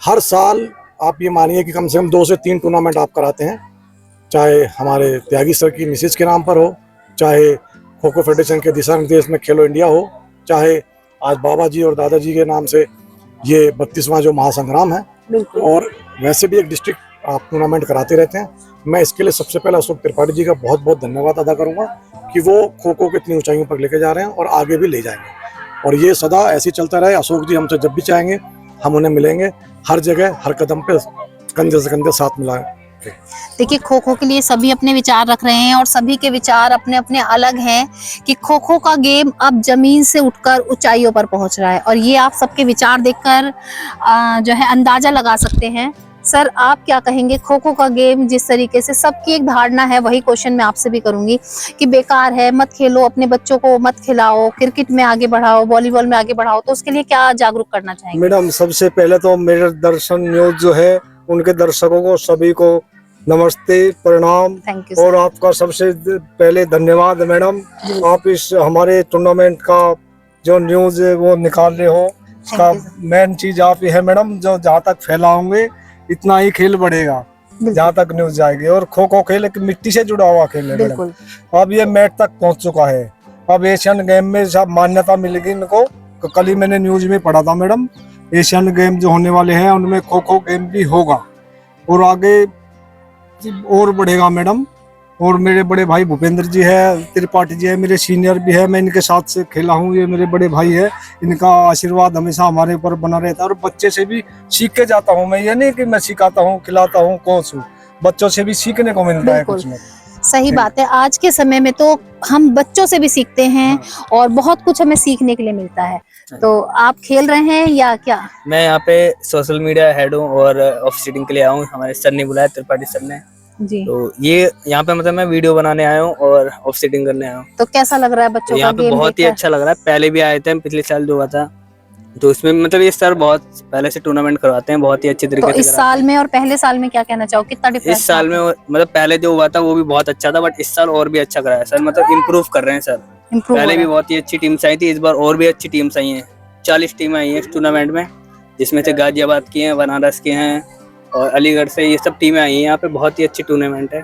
हर साल आप ये मानिए कि कम से कम 2 से 3 टूर्नामेंट आप कराते हैं, चाहे हमारे त्यागी सर की मिसेज के नाम पर हो, चाहे खो खो फेडरेशन के दिशा निर्देश में खेलो इंडिया हो, चाहे आज बाबा जी और दादाजी के नाम से ये 32वां जो महासंग्राम है, और वैसे भी एक डिस्ट्रिक्ट आप टूर्नामेंट कराते रहते हैं। मैं इसके लिए सबसे पहले अशोक त्रिपाठी जी का बहुत बहुत धन्यवाद अदा करूंगा कि वो खो खो को इतनी ऊंचाइयों पर लेके जा रहे हैं और आगे भी ले जाएंगे, और ये सदा ऐसे चलता रहे। अशोक जी हमसे जब भी चाहेंगे हम उन्हें मिलेंगे, हर जगह हर कदम पे कंधे से कंधे साथ मिलाएं। देखिए, खो खो के लिए सभी अपने विचार रख रहे हैं और सभी के विचार अपने अपने अलग हैं कि खो खो का गेम अब जमीन से उठकर ऊंचाइयों पर पहुंच रहा है, और ये आप सबके विचार देखकर जो है अंदाजा लगा सकते हैं सर आप क्या कहेंगे, खो खो का गेम जिस तरीके से सबकी एक धारणा है, वही क्वेश्चन मैं आपसे भी करूंगी कि बेकार है, मत खेलो, अपने बच्चों को मत खिलाओ, क्रिकेट में आगे बढ़ाओ, वॉलीबॉल में आगे बढ़ाओ, तो उसके लिए क्या जागरूक करना चाहेंगे? मैडम सबसे पहले तो मेरे दर्शन न्यूज जो है उनके दर्शकों को सभी को नमस्ते, प्रणाम। थैंक यू और आपका सबसे पहले धन्यवाद मैडम, आप इस हमारे टूर्नामेंट का जो न्यूज है वो निकाल रहे हो। इसका मेन चीज आप ये है मैडम, जो जहाँ तक फैलाओगे इतना ही खेल बढ़ेगा, जहाँ तक न्यूज जाएगी। और खो खो खेल एक मिट्टी से जुड़ा हुआ खेल है मैडम, अब ये मैच तक पहुँच चुका है। अब एशियन गेम में सब मान्यता मिलेगी इनको। कल ही मैंने न्यूज में पढ़ा था मैडम, एशियन गेम जो होने वाले हैं उनमें खो खो गेम भी होगा और आगे और बढ़ेगा मैडम। और मेरे बड़े भाई भूपेंद्र जी है, त्रिपाठी जी है, मेरे सीनियर भी है, मैं इनके साथ से खेला हूँ, ये मेरे बड़े भाई है, इनका आशीर्वाद हमेशा हमारे ऊपर बना रहता है। और बच्चे से भी सीख के जाता हूँ मैं, ये नहीं कि मैं सिखाता हूँ खिलाता हूँ कोच हूँ, बच्चों से भी सीखने को मिलता है कुछ ना। सही बात है, आज के समय में तो हम बच्चों से भी सीखते हैं और बहुत कुछ हमें सीखने के लिए मिलता है। तो आप खेल रहे हैं या क्या? मैं यहाँ पे सोशल मीडिया हेड हूँ और ऑफिसिटिंग के लिए आया हूँ, हमारे सर ने बुलाया, त्रिपाठी सर ने जी। तो ये यहाँ पे मतलब मैं वीडियो बनाने आया हूँ और ऑफिसिटिंग करने आया हूँ। तो कैसा लग रहा है बच्चों का यहाँ पे गेम? बहुत ही अच्छा लग रहा है। पहले भी आए थे, पिछले साल जो हुआ था, तो इसमें मतलब ये सर बहुत पहले से टूर्नामेंट करवाते हैं, बहुत ही अच्छे तरीके से। इस साल में और पहले साल में क्या कहना चाहो, कितना डिफरेंस? इस साल में मतलब पहले जो हुआ था वो भी बहुत अच्छा था, बट इस साल और भी अच्छा कराया सर, मतलब इम्प्रूव कर रहे हैं सर। पहले भी बहुत ही अच्छी टीम्स आई थी, इस बार और भी अच्छी टीम्स आई हैं। 40 टीम आई हैं इस टूर्नामेंट में, जिसमें से गाजियाबाद की हैं, बनारस के हैं और अलीगढ़ से, ये सब टीमें आई हैं यहाँ पे। बहुत ही अच्छी टूर्नामेंट है,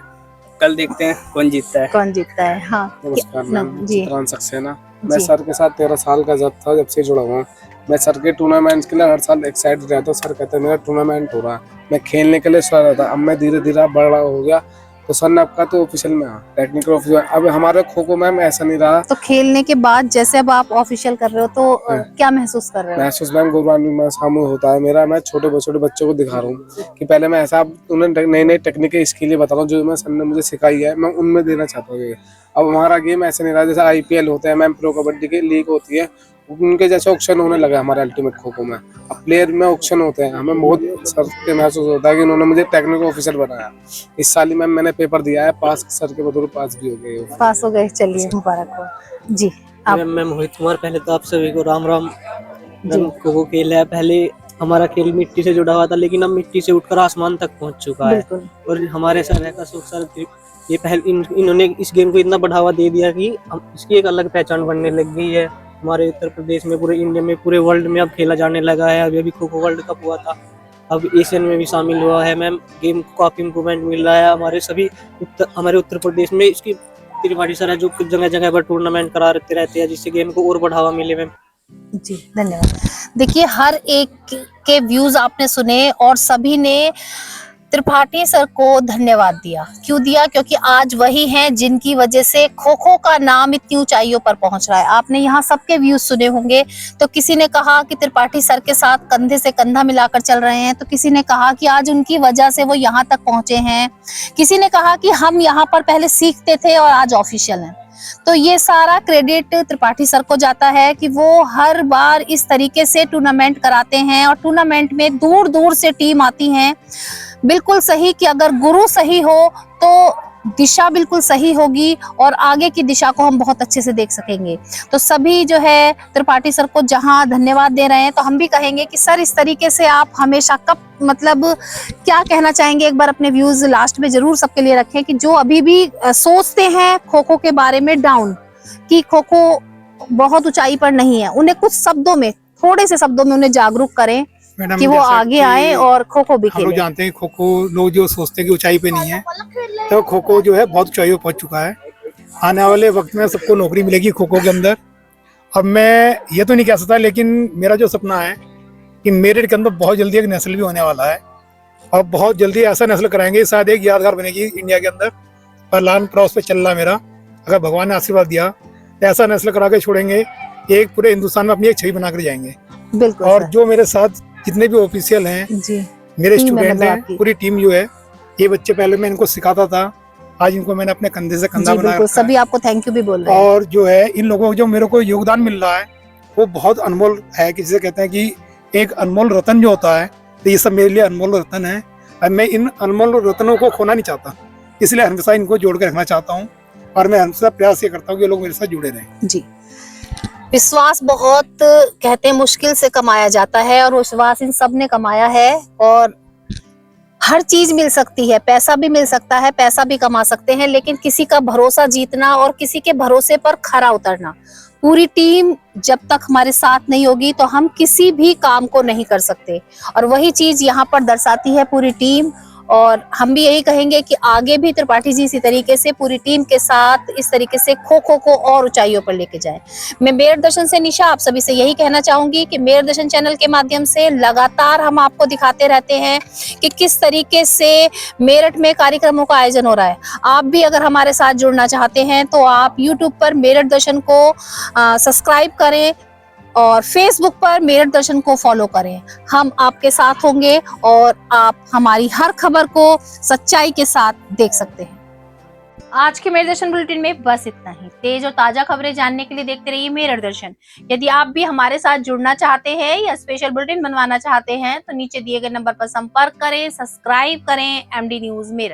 कल देखते हैं कौन जीतता है। हाँ नमस्कार मैम, जी। चित्रांश सक्सेना। मैं सर के साथ 13 साल का जब से जुड़ा हुआ हूँ। मैं सर के टूर्नामेंट्स के लिए हर साल एक्साइटेड रहता हूँ। सर कहते हैं मेरा टूर्नामेंट हो रहा है, मैं खेलने के लिए सर रहता। अब मैं धीरे धीरे बड़ा हो गया तो सर ने आपका तो ऑफिशियल में टेक्निकल ऑफिसर। अब हमारे खो खो मैम ऐसा नहीं रहा। तो खेलने के बाद जैसे अब आप ऑफिशियल कर रहे हो तो क्या महसूस कर रहे हो? महसूस मैम गौरवान्वित सामूहिक होता है मेरा। मैं छोटे बच्चों को दिखा रहा हूँ कि पहले मैं ऐसा उन्हें नई नई टेक्निकल स्किलें बता रहा हूँ जो मैं सर ने मुझे सिखाई है, मैं उनमें देना चाहता हूँ। अब हमारा गेम ऐसे नहीं रहा जैसे IPL होते हैं मैम, प्रो कबड्डी की लीग होती है, उनके जैसे ऑक्शन होने लगा हमारे अल्टीमेट खो खो में। अब प्लेयर में ऑक्शन होते हैं, हमें बहुत सर के महसूस होता है कि उन्होंने मुझे टेक्निकल ऑफिसर बनाया। इस साल ही मैम मैंने पेपर दिया है, पास सर के बदौलत पास भी हो गए। पास हो गए, चलिए मुबारक हो जी। मैं मोहित कुमार, पहले तो आप सभी को राम राम। खो खो खेल है, पहले हमारा खेल मिट्टी से जुड़ा हुआ था, लेकिन अब मिट्टी से उठकर आसमान तक पहुंच चुका है। और हमारे सर है सर ये इन्होंने इस गेम को इतना बढ़ावा दे दिया कि इसकी एक अलग पहचान बनने लग गई है। हमारे उत्तर प्रदेश में, पूरे इंडिया में, पूरे वर्ल्ड में अब खेला जाने लगा है। अभी खो खो वर्ल्ड कप हुआ था, अब एशियन में भी शामिल हुआ है मैम। गेम को काफी इम्प्रूवमेंट मिल रहा है। हमारे उत्तर प्रदेश में इसकी त्रिपाठी सर है जो जगह जगह पर टूर्नामेंट कराते रहते हैं, जिससे गेम को और बढ़ावा मिले मैम। जी धन्यवाद। देखिए हर एक के व्यूज आपने सुने और सभी ने त्रिपाठी सर को धन्यवाद दिया। क्यों दिया? क्योंकि आज वही हैं जिनकी वजह से खो खो का नाम इतनी ऊंचाइयों पर पहुंच रहा है। आपने यहाँ सबके व्यूज सुने होंगे। तो किसी ने कहा कि त्रिपाठी सर के साथ कंधे से कंधा मिलाकर चल रहे हैं, तो किसी ने कहा कि आज उनकी वजह से वो यहाँ तक पहुंचे हैं, किसी ने कहा कि हम यहाँ पर पहले सीखते थे और आज ऑफिशियल हैं। तो ये सारा क्रेडिट त्रिपाठी सर को जाता है कि वो हर बार इस तरीके से टूर्नामेंट कराते हैं और टूर्नामेंट में दूर दूर से टीम आती हैं। बिल्कुल सही कि अगर गुरु सही हो तो दिशा बिल्कुल सही होगी और आगे की दिशा को हम बहुत अच्छे से देख सकेंगे। तो सभी जो है त्रिपाठी सर को जहां धन्यवाद दे रहे हैं, तो हम भी कहेंगे कि सर इस तरीके से आप हमेशा कब मतलब क्या कहना चाहेंगे, एक बार अपने व्यूज लास्ट में जरूर सबके लिए रखें कि जो अभी भी सोचते हैं खो खो के बारे में डाउन, कि खो खो बहुत ऊंचाई पर नहीं है, उन्हें कुछ शब्दों में, थोड़े से शब्दों में उन्हें जागरूक करें कि वो आगे आए और खो खो भी खेलें। हम लोग जानते हैं खो खो लोग जो सोचते हैं कि ऊंचाई पे नहीं है, तो खो खो जो है बहुत ऊंचाई पर पहुंच चुका है। आने वाले वक्त में सबको नौकरी मिलेगी खो खो के अंदर। अब मैं ये तो नहीं कह सकता, लेकिन मेरा जो सपना है कि मेरिट के अंदर बहुत जल्दी एक नेशनल भी होने वाला है और बहुत जल्दी ऐसा नेशनल कराएंगे, शायद एक यादगार बनेगी इंडिया के अंदर। पर लान क्रॉस पे चल रहा मेरा, अगर भगवान ने आशीर्वाद दिया तो ऐसा नेशनल करा के छोड़ेंगे, एक पूरे हिंदुस्तान में अपनी एक छवि बना कर जाएंगे। बिल्कुल। और जो मेरे साथ जितने भी ऑफिशियल हैं, मेरे स्टूडेंट हैं, पूरी टीम जो है, ये बच्चे पहले मैं इनको सिखाता था, आज इनको मैंने अपने कंधे से कंधा बना रखा है। सभी आपको थैंक यू भी बोल रहे हैं। और जो है इन लोगों को जो मेरे को योगदान मिल रहा है वो बहुत अनमोल है, कि जिसे कहते हैं कि एक अनमोल रतन जो होता है, तो ये सब मेरे लिए अनमोल रतन है। मैं इन अनमोल रत्नों को खोना नहीं चाहता, इसलिए हमेशा इनको जोड़ कर रखना चाहता हूँ और मैं हमेशा प्रयास ये करता हूँ कि ये लोग मेरे साथ जुड़े रहें। जी, विश्वास बहुत कहते हैं मुश्किल से कमाया जाता है और विश्वास इन सब ने कमाया है। और हर चीज मिल सकती है, पैसा भी मिल सकता है, पैसा भी कमा सकते हैं, लेकिन किसी का भरोसा जीतना और किसी के भरोसे पर खरा उतरना, पूरी टीम जब तक हमारे साथ नहीं होगी तो हम किसी भी काम को नहीं कर सकते। और वही चीज यहाँ पर दर्शाती है पूरी टीम। और हम भी यही कहेंगे कि आगे भी त्रिपाठी जी इसी तरीके से पूरी टीम के साथ इस तरीके से खो खो को और ऊंचाइयों पर लेके जाए। मैं मेरठ दर्शन से निशा आप सभी से यही कहना चाहूंगी कि मेरठ दर्शन चैनल के माध्यम से लगातार हम आपको दिखाते रहते हैं कि किस तरीके से मेरठ में कार्यक्रमों का आयोजन हो रहा है। आप भी अगर हमारे साथ जुड़ना चाहते हैं तो आप यूट्यूब पर मेरठ दर्शन को सब्सक्राइब करें और फेसबुक पर मेरठ दर्शन को फॉलो करें। हम आपके साथ होंगे और आप हमारी हर खबर को सच्चाई के साथ देख सकते हैं। आज के मेरठ दर्शन बुलेटिन में बस इतना ही। तेज और ताजा खबरें जानने के लिए देखते रहिए मेरठ दर्शन। यदि आप भी हमारे साथ जुड़ना चाहते हैं या स्पेशल बुलेटिन बनवाना चाहते हैं तो नीचे दिए गए नंबर पर संपर्क करें, सब्सक्राइब करें। MD news Meerut.